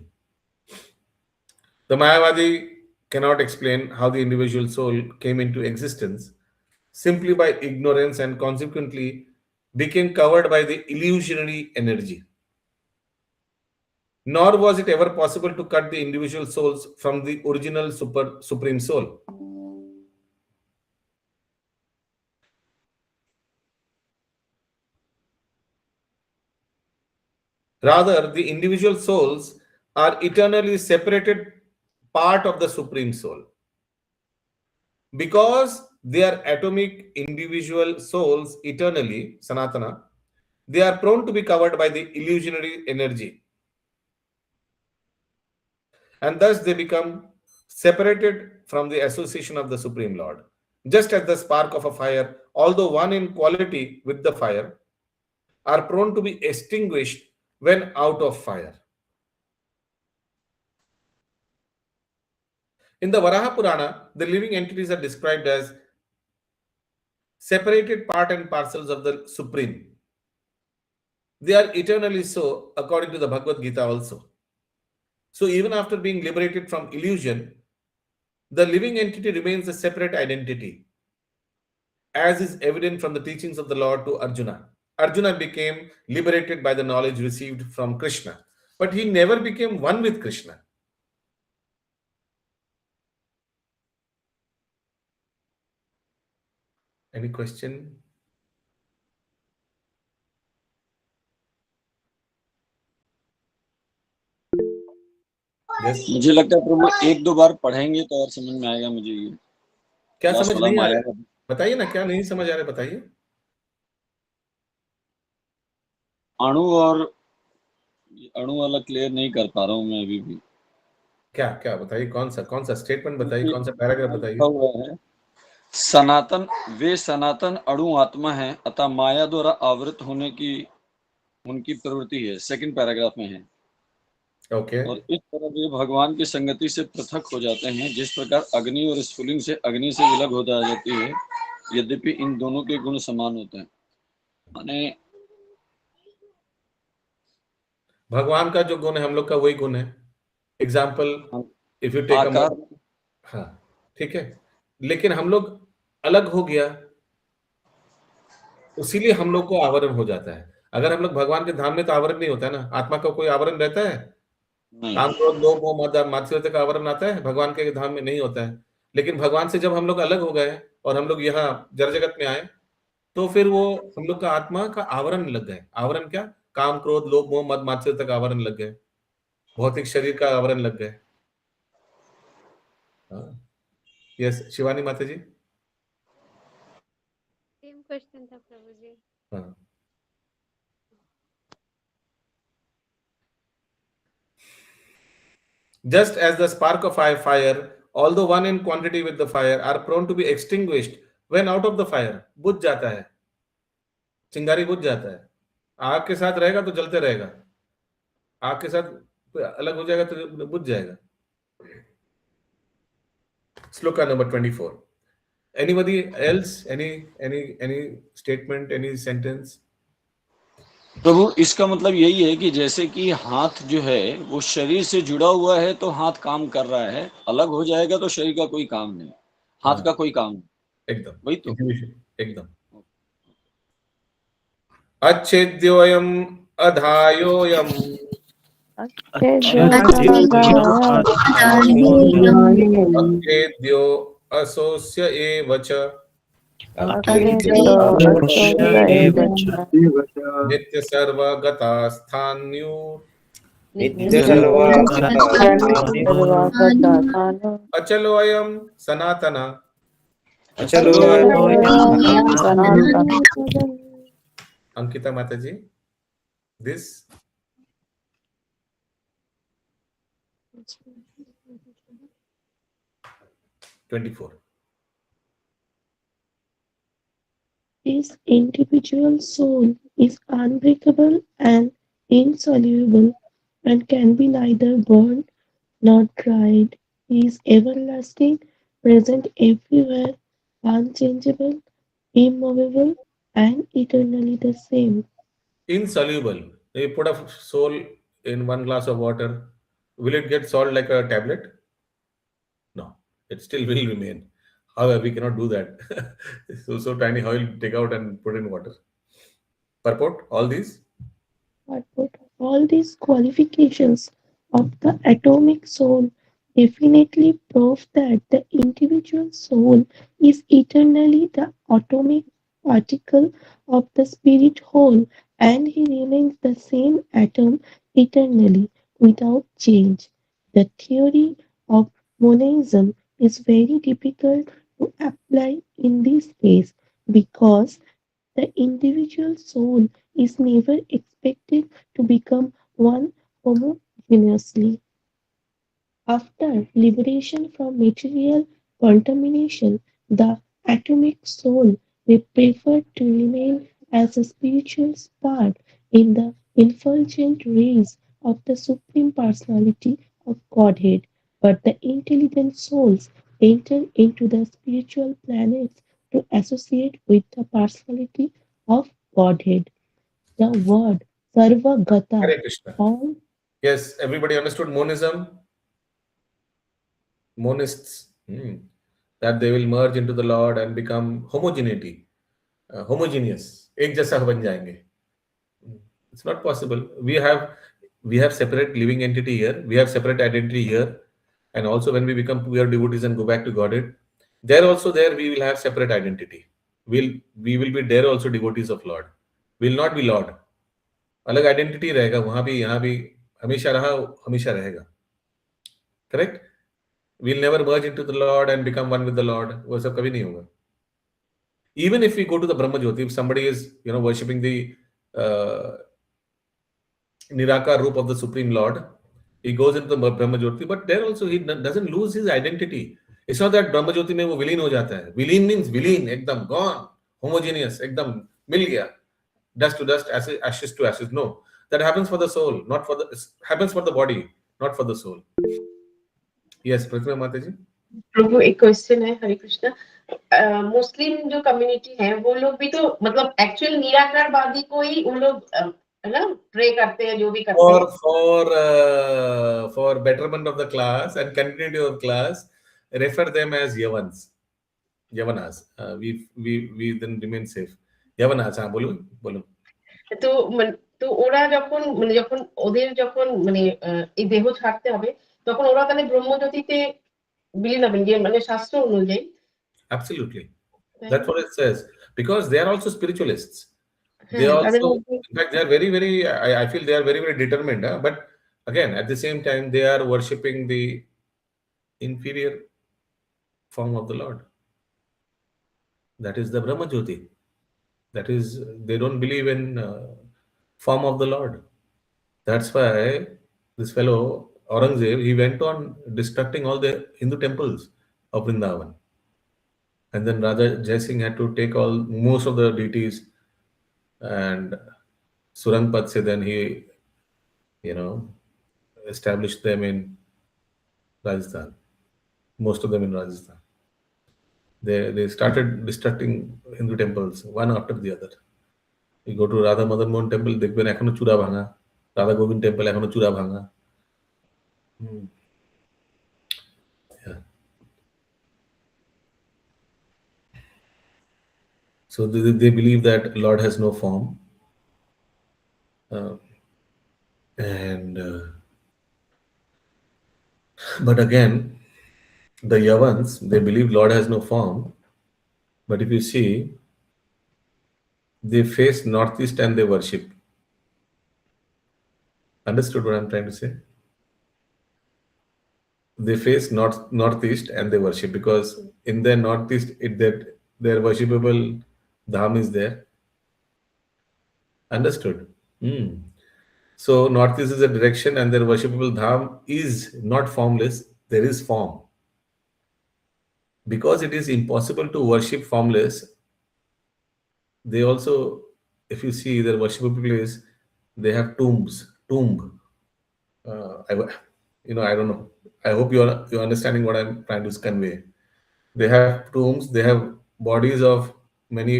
The Mayavadi cannot explain how the individual soul came into existence simply by ignorance and consequently became covered by the illusionary energy. Nor was it ever possible to cut the individual souls from the original supreme soul. Rather, the individual souls are eternally separated part of the supreme soul. Because they are atomic individual souls eternally, Sanatana, they are prone to be covered by the illusionary energy. And thus they become separated from the association of the Supreme Lord. Just as the spark of a fire, although one in quality with the fire, are prone to be extinguished when out of fire. In the Varaha Purana, the living entities are described as separated part and parcels of the Supreme. They are eternally so, according to the Bhagavad Gita also. So even after being liberated from illusion, the living entity remains a separate identity, as is evident from the teachings of the Lord to Arjuna. Arjuna became liberated by the knowledge received from Krishna, but he never became one with Krishna. Any question? Yes. मुझे लगता है प्रभु एक दो बार पढ़ेंगे तो और समझ में आएगा मुझे ये क्या लास्ट समझ वाला नहीं आ माया रहा है? बताइए ना, क्या नहीं समझ आ रहा है, बताइए। अणु और अणु वाला क्लियर नहीं कर पा रहा हूँ मैं अभी भी। क्या क्या बताइए, कौन सा स्टेटमेंट बताइए, कौन सा पैराग्राफ लिखा बताइए। हुआ है सनातन, वे सनातन अणु आत्मा है अतः माया द्वारा आवृत होने की उनकी प्रवृत्ति है, सेकंड पैराग्राफ में है। ओके। और इस तरह वे भगवान की संगति से पृथक हो जाते हैं, जिस प्रकार अग्नि और स्फुलिंग से अग्नि से विलग हो जाती है, यद्यपि इन दोनों के गुण समान होते हैं। माने भगवान का जो गुण है हम लोग का वही गुण है। Example, if you take a aakar, हाँ, ठीक है, लेकिन हम लोग अलग हो गया, उसीलिए हम लोग को आवरण हो जाता है। अगर हम लोग भगवान के धाम में तो आवरण नहीं होता है ना, आत्मा का कोई आवरण रहता है? नहीं काम क्रोध लोभ मोह मद मात्सर्य का आवरण आता है? भगवान के धाम में नहीं होता है। लेकिन भगवान से जब हम लोग अलग हो गए और हम लोग यहाँ जड़ जगत में आए, तो फिर वो हम लोग का आत्मा का आवरण लग गए। आवरण क्या? काम क्रोध लोभ मोह मद मात्सर्य का आवरण लग गए, भौतिक शरीर का आवरण लग गए। यस, शिवानी माता जी। सेम क्वेश्चन था प्रभु जी। हाँ, just as the spark of fire, although one in quantity with the fire, are prone to be extinguished when out of the fire, बुझ जाता है, चिंगारी बुझ जाता है। आग के साथ रहेगा तो जलते रहेगा, आग के साथ अलग हो जाएगा तो बुझ जाएगा। Shloka number 24. Anybody else? Any statement, any sentence? प्रभु इसका मतलब यही है कि जैसे कि हाथ जो है वो शरीर से जुड़ा हुआ है तो हाथ काम कर रहा है, अलग हो जाएगा तो शरीर का कोई काम नहीं, हाथ का कोई काम नहीं। एकदम वही तो एकदम। अच्छेद्योयम अधायोयम अच्छेद्यो असोस्य एव च नित्य सर्वगता स्थान्यु अचलोयम सनातना अंकिता माता जी, this (24) His individual soul is unbreakable and insoluble and can be neither burned nor dried. He is everlasting, present everywhere, unchangeable, immovable, and eternally the same. insoluble. You put a soul in one glass of water, will it get solved like a tablet? No, it still will remain. However, we cannot do that. So tiny, how you take out and put in water? Purport, all these? But all these qualifications of the atomic soul definitely prove that the individual soul is eternally the atomic particle of the spirit whole, and he remains the same atom eternally without change. The theory of monism is very difficult to apply in this case because the individual soul is never expected to become one homogeneously. After liberation from material contamination, the atomic soul may prefer to remain as a spiritual spark in the effulgent rays of the Supreme Personality of Godhead. But the intelligent souls enter into the spiritual planets to associate with the personality of Godhead. The word Sarvagata, Hare Krishna. all Yes, everybody understood monism? Monists, that they will merge into the Lord and become homogeneity, homogeneous, एक जैसा बन जाएंगे. It's not possible. We have separate living entity here. We have separate identity here, and also when we become pure devotees and go back to Godhead, there we will have separate identity. we will be there also devotees of Lord. Will not be Lord. अलग identity रहेगा वहां भी यहाँ भी हमेशा रहा हमेशा रहेगा correct we'll never merge into the Lord and become one with the Lord वो सब कभी नहीं होगा even if we go to the Brahma Jyoti if somebody is worshipping the uh, Nirakar roop of the Supreme Lord he goes into the Brahma Jyoti but there also he doesn't lose his identity it's not that Brahma Jyoti में वो विलीन हो जाता है विलीन means विलीन एकदम gone homogeneous एकदम मिल गया dust to dust, ashes to ashes. No, that happens for the soul, not for the. Happens for the body, not for the soul. Yes, Pratima Mataji. प्रभु एक क्वेश्चन है हरे कृष्णा मुस्लिम जो कम्युनिटी है वो लोग भी तो मतलब एक्चुअल निराकारवादी को ही उन लोग है ना प्रे करते हैं जो भी करते हैं for betterment of the class and continuity of class refer them as Yavanas we then remain safe Yavanas हाँ बोलो তো তো ওরা যখন যখন ওদের যখন এই দেহ ছাড়তে হবে তখন ওরা তাহলে ব্রহ্মজ্যোতিতে বিলীন হবেন যে শাস্ত্র অনুযায়ী absolutely that's what it says because they are also spiritualists they also in fact they are very I feel they are very determined but again at the same time they are worshipping the inferior form of the Lord that is the Brahma Jyoti that is they don't believe in form of the Lord that's why this fellow Aurangzeb he went on destructing all the Hindu temples of Vrindavan and then Raja Jai Singh had to take most of the deities and Surangpad se then he established them in Rajasthan most of them in Rajasthan they started destructing Hindu temples one after the other you go to Radha Madan Mohan temple দেখবেন এখনো চূড়া ভাঙা Radha Govind temple এখনো চূড়া ভাঙা yeah so they believe that Lord has no form and but again the Yavans they believe Lord has no form but if you see they face northeast and they worship understood what I'm trying to say they face northeast and they worship because in their northeast their worshipable dham is there understood so northeast is a direction and their worshipable dham is not formless there is form because it is impossible to worship formless they also if you see their worshipable place they have tomb I don't know I hope you're understanding what I'm trying to convey they have tombs they have bodies of many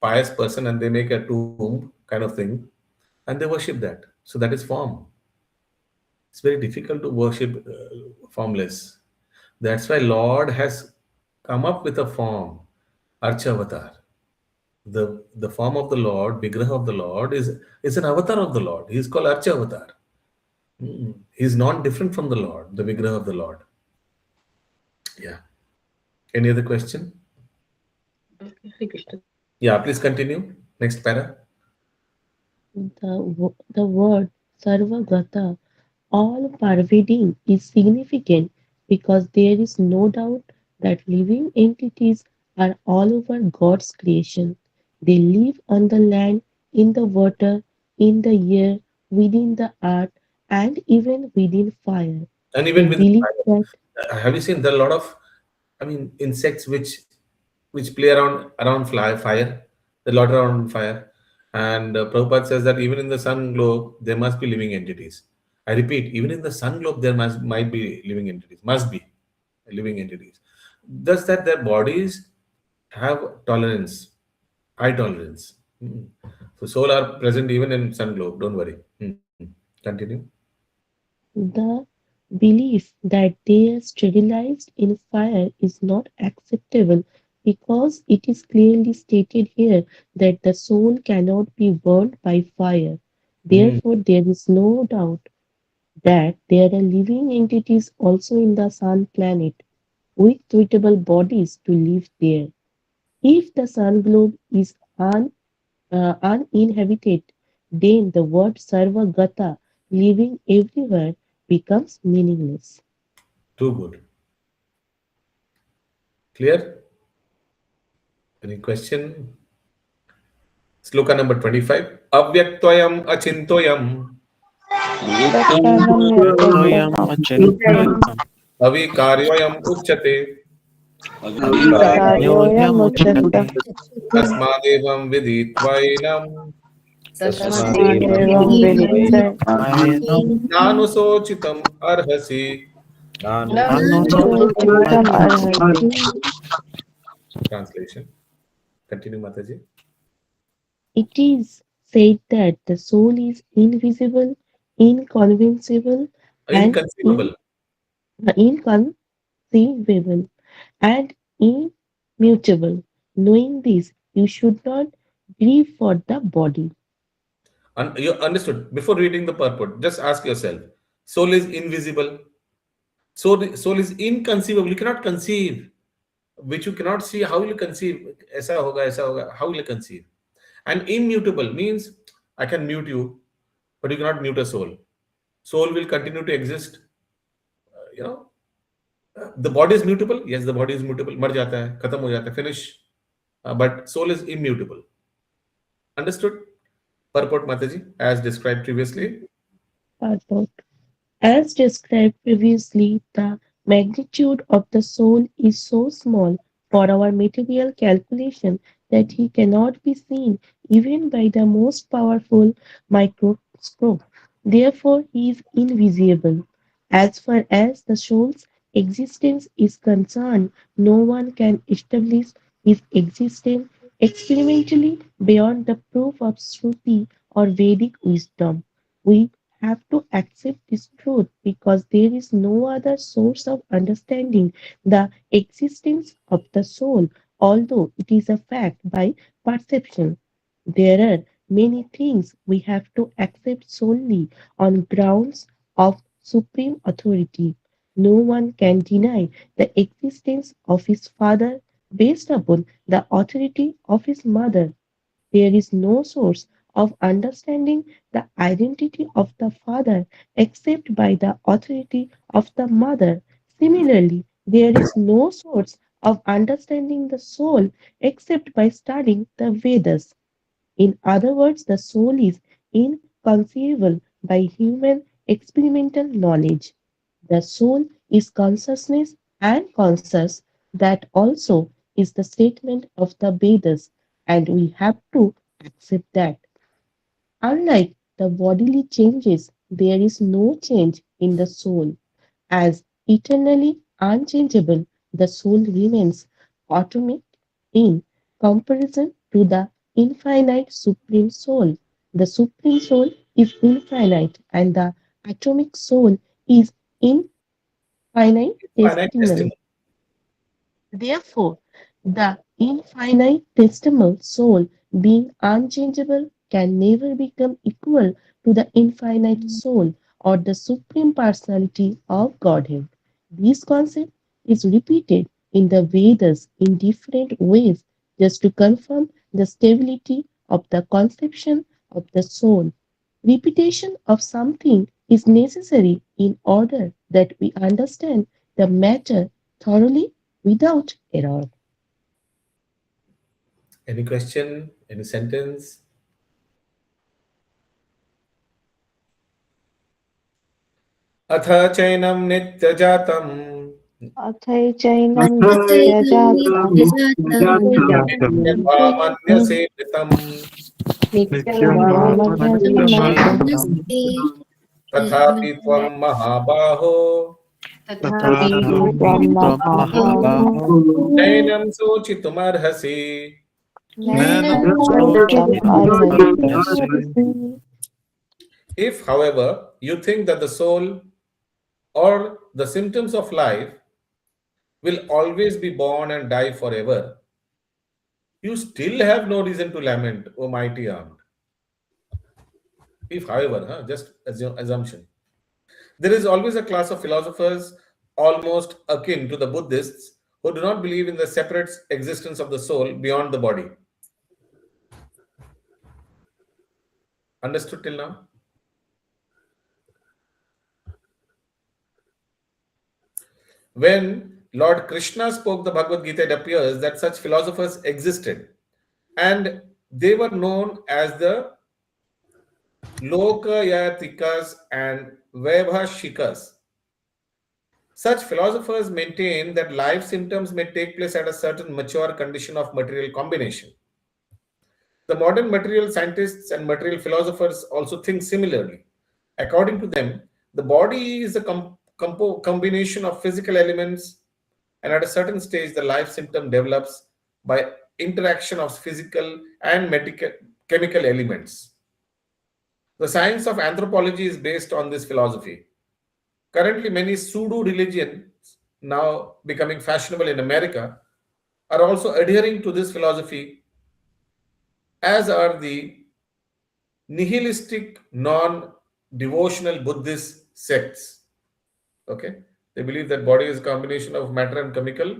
pious person and they make a tomb kind of thing and they worship that so that is form it's very difficult to worship formless that's why Lord has come up with a form Archavatar the form of the Lord Vigraha of the Lord is an avatar of the Lord he is called Archavatar he is not different from the Lord the Vigraha of the Lord yeah any other question yeah please continue next para the word Sarvagata, all pervading, is significant because there is no doubt that living entities are all over God's creation. They live on the land, in the water, in the air, within the earth, and even within fire. and even They with believe that have you seen there are a lot of insects which play around fire the lot around fire and Prabhupada says that even in the sun globe there must be living entities I repeat even in the sun globe there might be living entities must be living entities does that their bodies have tolerance high tolerance so soul are present even in sun globe don't worry continue the belief that they are sterilized in fire is not acceptable because it is clearly stated here that the soul cannot be burned by fire. Therefore, there is no doubt that there are living entities also in the sun planet with suitable bodies to live there. If the sun globe is uninhabited, then the word Sarvagata, living everywhere, becomes meaningless. Too good. Clear? Any question? Sloka number 25. Avyaktoyam achintoyam व्यक्तोऽयम् अचिन्त्यम् avikaryoyam uchyate अविकार्योऽयमुच्यते tasmadevam viditvainam तस्मादेवं विदित्वा nanusochitam arhasi. नानुसोचितमर्हसि. Translation. Continue, Mataji. It is said that the soul is invisible, inconceivable, and Inconceivable. inconceivable and immutable. Knowing this, you should not grieve for the body. You understood? Before reading the purport, just ask yourself. Soul is invisible. Soul is inconceivable. You cannot conceive, which you cannot see. How will you conceive? ऐसा होगा, ऐसा होगा. How will you conceive? And immutable means I can mute you, but you cannot mute a soul. Soul will continue to exist. You know, the body is mutable. Yes, the body is mutable. मर जाता है, खत्म हो जाता है, finish. But soul is immutable. Understood? Purport, Mataji, as described previously. Purport. As described previously, the magnitude of the soul is so small for our material calculation that he cannot be seen even by the most powerful microscope. Therefore, he is invisible. As far as the soul's existence is concerned, no one can establish his existence experimentally beyond the proof of Shruti or Vedic wisdom. We have to accept this truth because there is no other source of understanding the existence of the soul, although it is a fact by perception. There are many things we have to accept solely on grounds of supreme authority. No one can deny the existence of his father based upon the authority of his mother. There is no source of understanding the identity of the father except by the authority of the mother. Similarly, there is no source of understanding the soul except by studying the Vedas. In other words, the soul is inconceivable by human experimental knowledge. The soul is consciousness and conscious. That also is the statement of the Vedas, and we have to accept that. Unlike the bodily changes, there is no change in the soul. As eternally unchangeable, the soul remains atomic in comparison to the infinite Supreme Soul. The Supreme Soul is infinite, and the atomic soul is infinitesimal. Infinitesimal. Therefore, the infinitesimal soul, being unchangeable, can never become equal to the infinite soul or the supreme personality of Godhead. This concept is repeated in the Vedas in different ways just to confirm the stability of the conception of the soul. Repetition of something is necessary in order that we understand the matter thoroughly without error. Any question? Any sentence? अथ चैनं नित्यजातम् अथैचैनं अथैनं नित्यजातं नित्यत्वामन्यसे मृतम् नित्यमामन्यसे तथापि त्वं महाबाहो तथापि त्वं महाबाहो नैनं शोचितुमर्हसि. नैनं शोचितुमर्हसि. If, however, you think that the soul or the symptoms of life will always be born and die forever, you still have no reason to lament, O mighty armed. If, however, just as your assumption, there is always a class of philosophers almost akin to the Buddhists who do not believe in the separate existence of the soul beyond the body. Understood till now? When Lord Krishna spoke the Bhagavad Gita, it appears that such philosophers existed, and they were known as the Lokayatikas and Vaibhashikas. Such philosophers maintain that life symptoms may take place at a certain mature condition of material combination. The modern material scientists and material philosophers also think similarly. According to them, the body is a combination of physical elements, and at a certain stage, the life symptom develops by interaction of physical and chemical elements. The science of anthropology is based on this philosophy. Currently, many pseudo religions, now becoming fashionable in America, are also adhering to this philosophy, as are the nihilistic, non-devotional Buddhist sects. Okay, they believe that body is a combination of matter and chemical,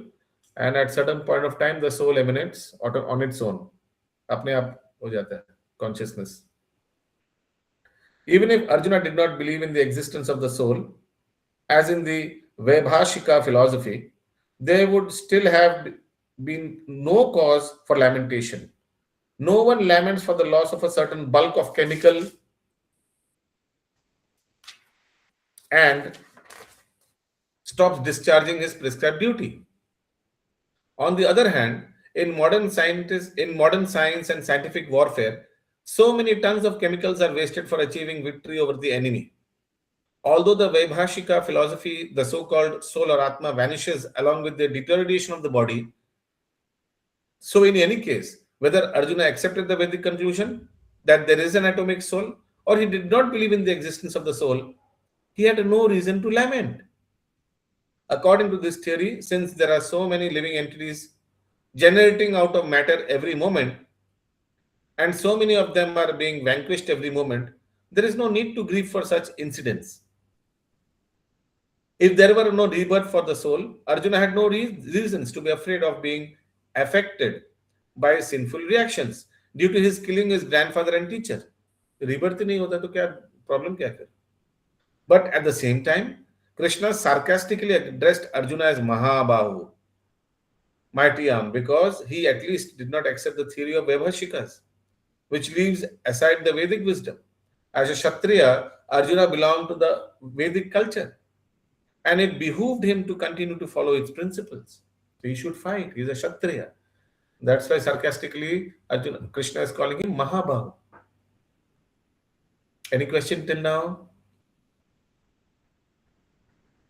and at certain point of time, the soul emanates on its own. अपने आप हो जाता है consciousness. Even if Arjuna did not believe in the existence of the soul, as in the Vaibhashika philosophy, there would still have been no cause for lamentation. No one laments for the loss of a certain bulk of chemical and stops discharging his prescribed duty. On the other hand, in modern science and scientific warfare, so many tons of chemicals are wasted for achieving victory over the enemy. Although the Vaibhashika philosophy, the so-called soul or Atma, vanishes along with the deterioration of the body, so in any case, whether Arjuna accepted the Vedic conclusion that there is an atomic soul, or he did not believe in the existence of the soul, he had no reason to lament. According to this theory, since there are so many living entities generating out of matter every moment, and so many of them are being vanquished every moment, there is no need to grieve for such incidents. If there were no rebirth for the soul, Arjuna had no reasons to be afraid of being affected by sinful reactions due to his killing his grandfather and teacher. Rebirth नहीं होता तो क्या problem क्या फिर? But at the same time, Krishna sarcastically addressed Arjuna as Mahabahu, mighty arm, because he at least did not accept the theory of Vaibhashikas, which leaves aside the Vedic wisdom. As a Kshatriya, Arjuna belonged to the Vedic culture, and it behooved him to continue to follow its principles. So he should fight. He is a Kshatriya. That's why sarcastically Krishna is calling him Mahabahu. Any question till now?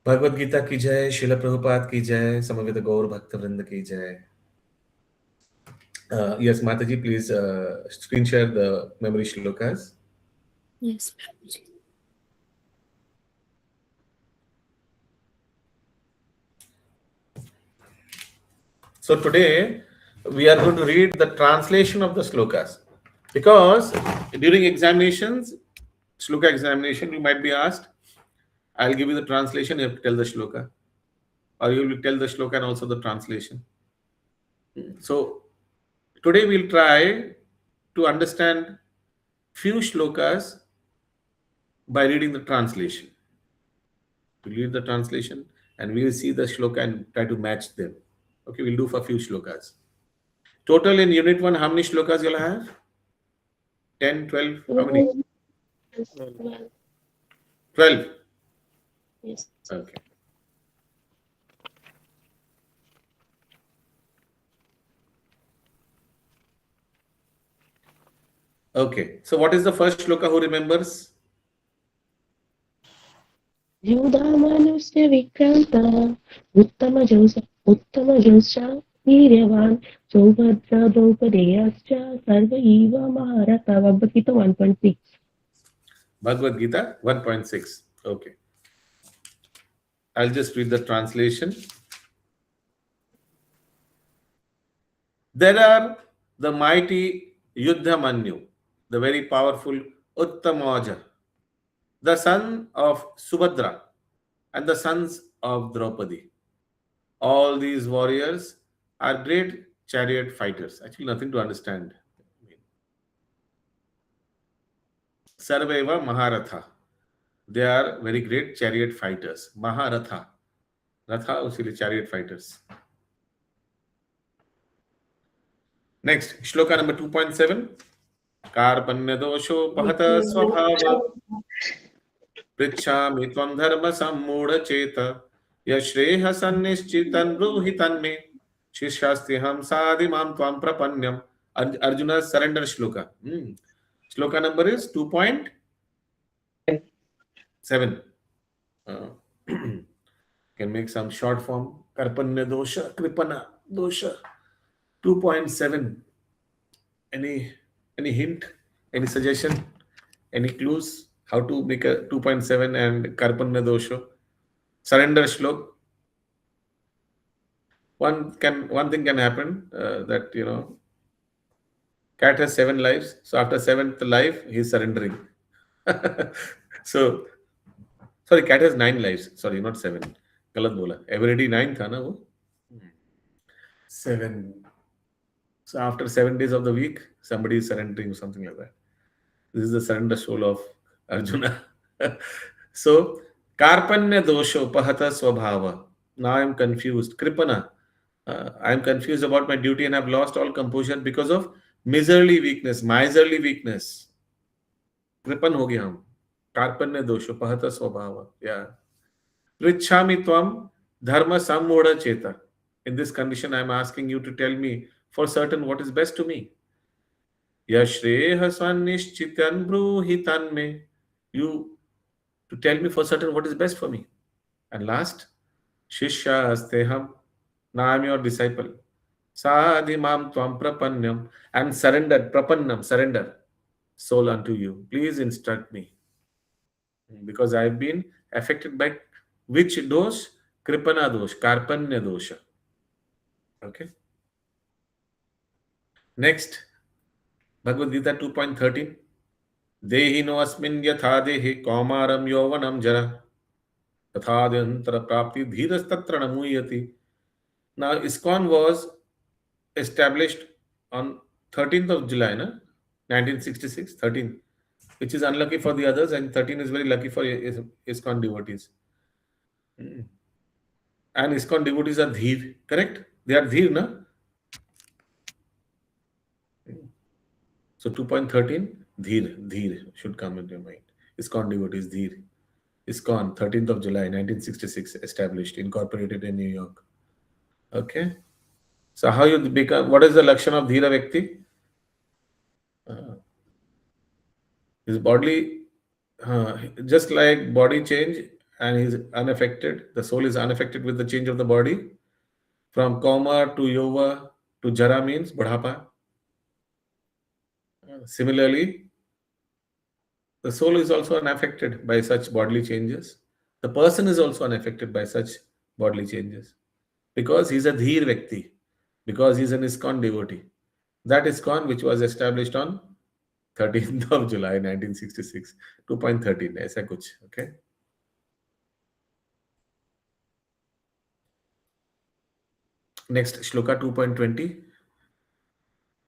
Bhagavad Gita की जय, श्रील प्रभुपाद की जय, समवेत गौर भक्त वृंद की जय. Yes, Mataji, please screen share the memory shlokas. Yes, Prabhuji. So today we are going to read the translation of the shlokas, because during examinations, shloka examination, you might be asked, I'll give you the translation, you have to tell the shloka, or you will tell the shloka and also the translation. So today we'll try to understand few shlokas by reading the translation. We'll read the translation and we'll see the shloka and try to match them. Okay, we'll do for few shlokas. Total in unit 1, how many shlokas you'll have? 10, 12, how many? 12. Yes. Okay. Okay, so what is the first shloka? Who remembers? युधामानुष्य Vikrant उत्तम जोषा वीर्यवान सौभद्र द्रौपदेयश्च सर्व इव महारथा. Bhagavad Gita 1.6. Bhagavad Gita 1.6. Okay. I'll just read the translation. There are the mighty Yuddhamanyu, the very powerful Uttamaja, the son of Subhadra, and the sons of Draupadi. All these warriors are great chariot fighters. Actually, nothing to understand. Sarveva Maharatha. They are very great chariot fighters. Maharatha. Ratha usually chariot fighters. Next, shloka number 2.7. Karpanya dosho pahata swabhava pritchami tvam dharma sammudha cheta yashreha sannischitan bruhitan me shishasti ham sadimam tvam prapanyam. Arjuna's surrender shloka. Shloka number is 2.7. Can make some short form. Karpanya dosha, kripana dosha. 2.7. Any hint? Any suggestion? Any clues? How to make a 2.7 and Karpanya dosha? Surrender shlok. One thing can happen that cat has 7 lives. So after 7th life, he is surrendering. So sorry, cat has 9 lives. Sorry, not 7. गलत बोला. Every 9 था ना वो. 7. So after 7 days of the week, somebody is surrendering or something like that. This is the surrender soul of Arjuna. So Karpanya dosho pahata swabhava. Now I am confused. Kripana. I am confused about my duty and have lost all composure because of miserly weakness, miserly weakness. Kripan ho gaya hum. Karpanya dosho pahata swabhava. Yeah. Prichhami tvam dharma sammudha cheta. In this condition, I am asking you to tell me for certain what is best to me. Yashreha swanishchitan bruhitan me. You to tell me for certain what is best for me. And last, Shishya asteham. Now I am your disciple. Sadhimam tvam prapanyam. And surrendered, prapannam, surrender soul unto you. Please instruct me. Because I have been affected by which dosh? Kripana dosh, Karpanya dosha. Okay. Next, Bhagavad Gita 2.13. Dehino asmin yatha dehi kaumaram yovanam jara tathadhyantara prapti dhirastatra namuyati. Now, ISKCON was established on 13th of July, 1966, 13, which is unlucky for the others, and 13 is very lucky for ISKCON devotees. And ISKCON devotees are dheer, correct? They are dheer, na? So 2.13, dheer should come into your mind. ISKCON devotees, dheer. ISKCON, 13th of July, 1966, established, incorporated in New York. Okay. So how you become, what is the lakshana of dhira vyakti? His body, just like body change, and he's unaffected. The soul is unaffected with the change of the body. From Kaumar to Yova to Jara means Badhapa. Similarly, the soul is also unaffected by such bodily changes. The person is also unaffected by such bodily changes. Because he's a Dheer Vyakti. Because he's an ISKCON devotee. That ISKCON which was established on 13th of July 1966. 2.13. ऐसा कुछ. Okay. Next, Shloka 2.20.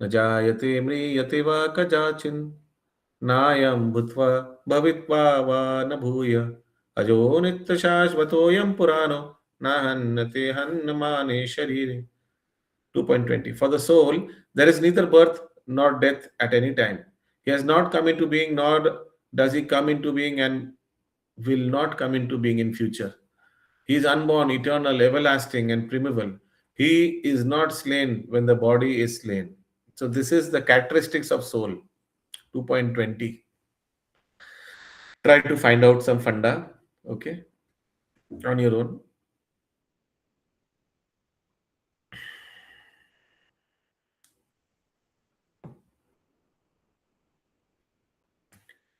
न जायते म्रियते वा कदाचिन् नायं भूत्वा भवित्वा वा न भूय अजो नित्यशाश्वतोऽयं पुराणो न हन्यते हन्यमाने शरीरे. 2.20. For the soul, there is neither birth nor death at any time. He has not come into being, nor does he come into being, and will not come into being in future. He is unborn, eternal, everlasting, and primeval. He is not slain when the body is slain. So this is the characteristics of soul. 2.20. Try to find out some funda, okay, on your own.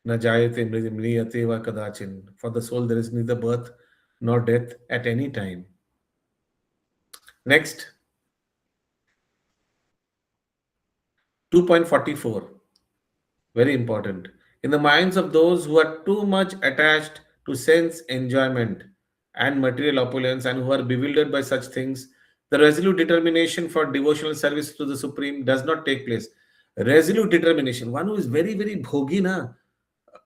Na jayate mriyate va kadachin. For the soul, there is neither birth nor death at any time. Next, 2.44. Very important. In the minds of those who are too much attached to sense enjoyment, and material opulence and who are bewildered by such things, the resolute determination for devotional service to the Supreme does not take place. Resolute determination, one who is very, very bhogi, na,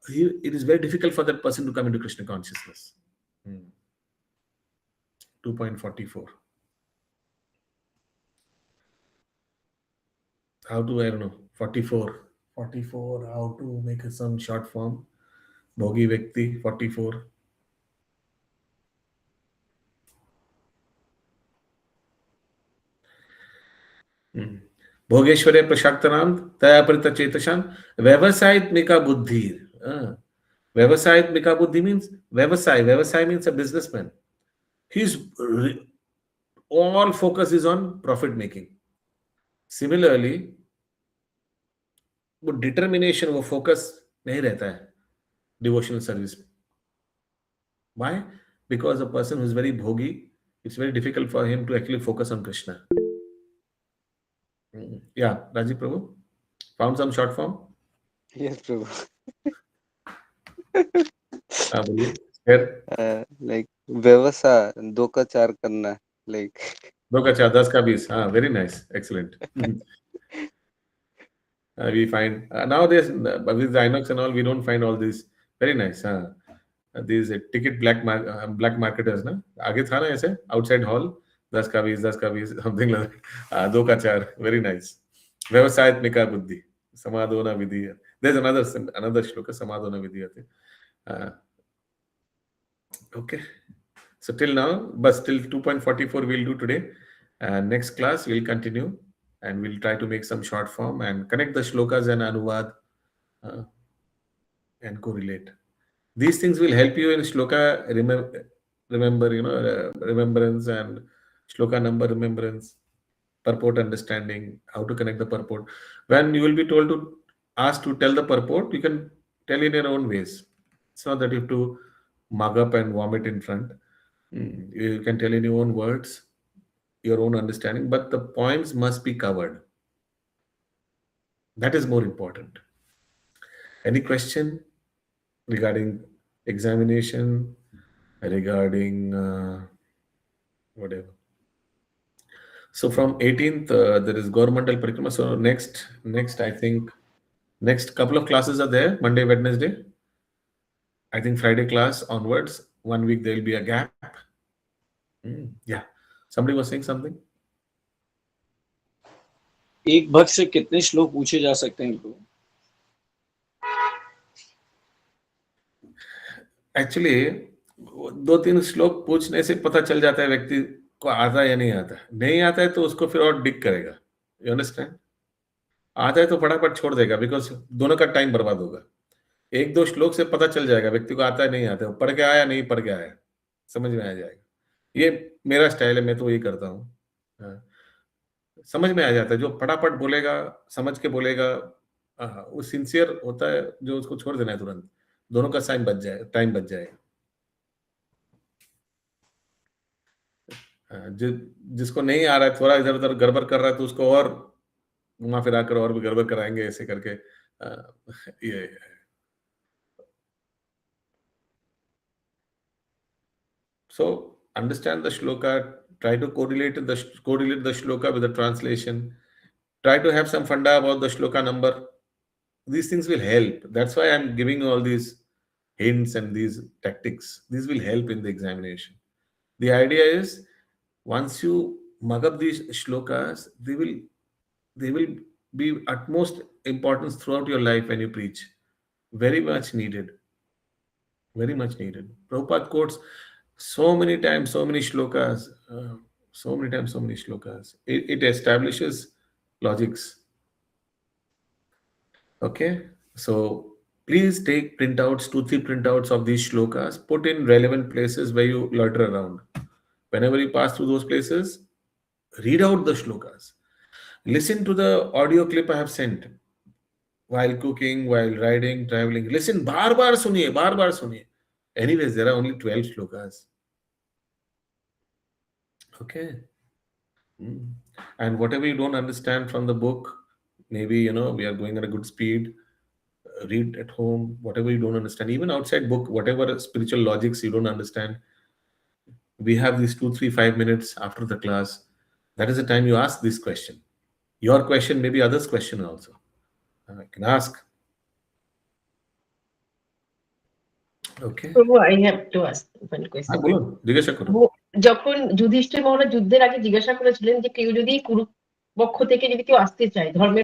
it is very difficult for that person to come into Krishna consciousness. 2.44. How to, I don't know, 44. 44, how to make some short form. Bhogi Vyakti, 44. भोगेश्वरे प्रशाक्तनाम तयापरित चेतशान व्यवसायित्मिका बुद्धि. Vyavasayitmika buddhi means Vyavasai. Vyavasai means a businessman. His all focus is on profit making. Similarly, वो determination, वो focus नहीं रहता है devotional service. Why? Because a person who is very bhogi, it's very difficult for him to actually focus on Krishna. Yeah, Rajiv Prabhu, found some short form? Yes, Prabhu. बोलिए. Here. Like व्यवसाय 2 का 4 करना, like 2 का 4, 10 का 20. Very nice, excellent. We find nowadays with the Inox and all, we don't find all these. Very nice. These ticket black marketers, na? आगे था ना ऐसे outside hall 10 का 20, 10 का 20, something like that. 2 का 4. Very nice. व्यवसायित्मिका बुद्धि समाधोना विधि. There's another shloka समाधोना Vidhi. Okay. So till now, but still 2.44 we'll do today. Next class we'll continue and we'll try to make some short form and connect the shlokas and anuvad and correlate. These things will help you in shloka remembrance and shloka number remembrance, purport understanding, how to connect the purport. When you will be asked to tell the purport, you can tell in your own ways. It's not that you have to mug up and vomit in front. You can tell in your own words, your own understanding, but the points must be covered. That is more important. Any question regarding examination, regarding whatever? So from 18th, there is governmental parikrama. So next, I think, next couple of classes are there, Monday, Wednesday. I think Friday class onwards, 1 week there will be a gap. Yeah. Somebody was saying something? एक भक्त से कितने श्लोक पूछे जा सकते हैं इनको? Actually, 2-3 श्लोक पूछने से पता चल जाता है व्यक्ति को आता है या नहीं आता है. नहीं आता है तो उसको फिर और डिग करेगा. You understand? आता है तो फटाफट छोड़ देगा बिकॉज दोनों का टाइम बर्बाद होगा. 1-2 श्लोक से पता चल जाएगा व्यक्ति को आता है नहीं आता है, पढ़ के आया नहीं पढ़ के आया, समझ में आ जाएगा. ये मेरा स्टाइल है, मैं तो यही करता हूँ. समझ में आ जाता है. जो फटाफट बोलेगा, समझ के बोलेगा, वो सिंसियर होता है. जो उसको छोड़ देना है तुरंत, दोनों का टाइम बच जाएगा. जिसको नहीं आ रहा है, थोड़ा इधर उधर गड़बड़ कर रहा है, तो उसको और घुमा फिरा कर और भी गड़बड़ कराएंगे ऐसे करके. ये so understand the shloka, try to correlate the shloka with the translation, try to have some funda about the shloka number. These things will help. That's why I'm giving you all these hints and these tactics. These will help in the examination. The idea is, once you mug up these shlokas, they will be utmost importance throughout your life when you preach. Very much needed. Very much needed. Prabhupada quotes so many times, so many shlokas. It establishes logics. Okay, so please take printouts, 2-3 printouts of these shlokas, put in relevant places where you loiter around. Whenever you pass through those places, read out the shlokas. Listen to the audio clip I have sent. While cooking, while riding, traveling, listen, बार बार सुनिए. Anyways, there are only 12 shlokas. Okay. And whatever you don't understand from the book, maybe, we are going at a good speed. Read at home, whatever you don't understand, even outside book, whatever spiritual logics you don't understand, we have these 2, 3, 5 minutes after the class. That is the time you ask this question. Your question, maybe others' question also. I can ask. Okay. প্রভু, I have to ask one question. বলুন, জিজ্ঞাসা করুন। যখন যুধিষ্ঠির মহারাজ যুদ্ধের আগে জিজ্ঞাসা করেছিলেন যে কেউ যদি কুরুপক্ষ থেকে যদি কেউ আসতে চায় ধর্মের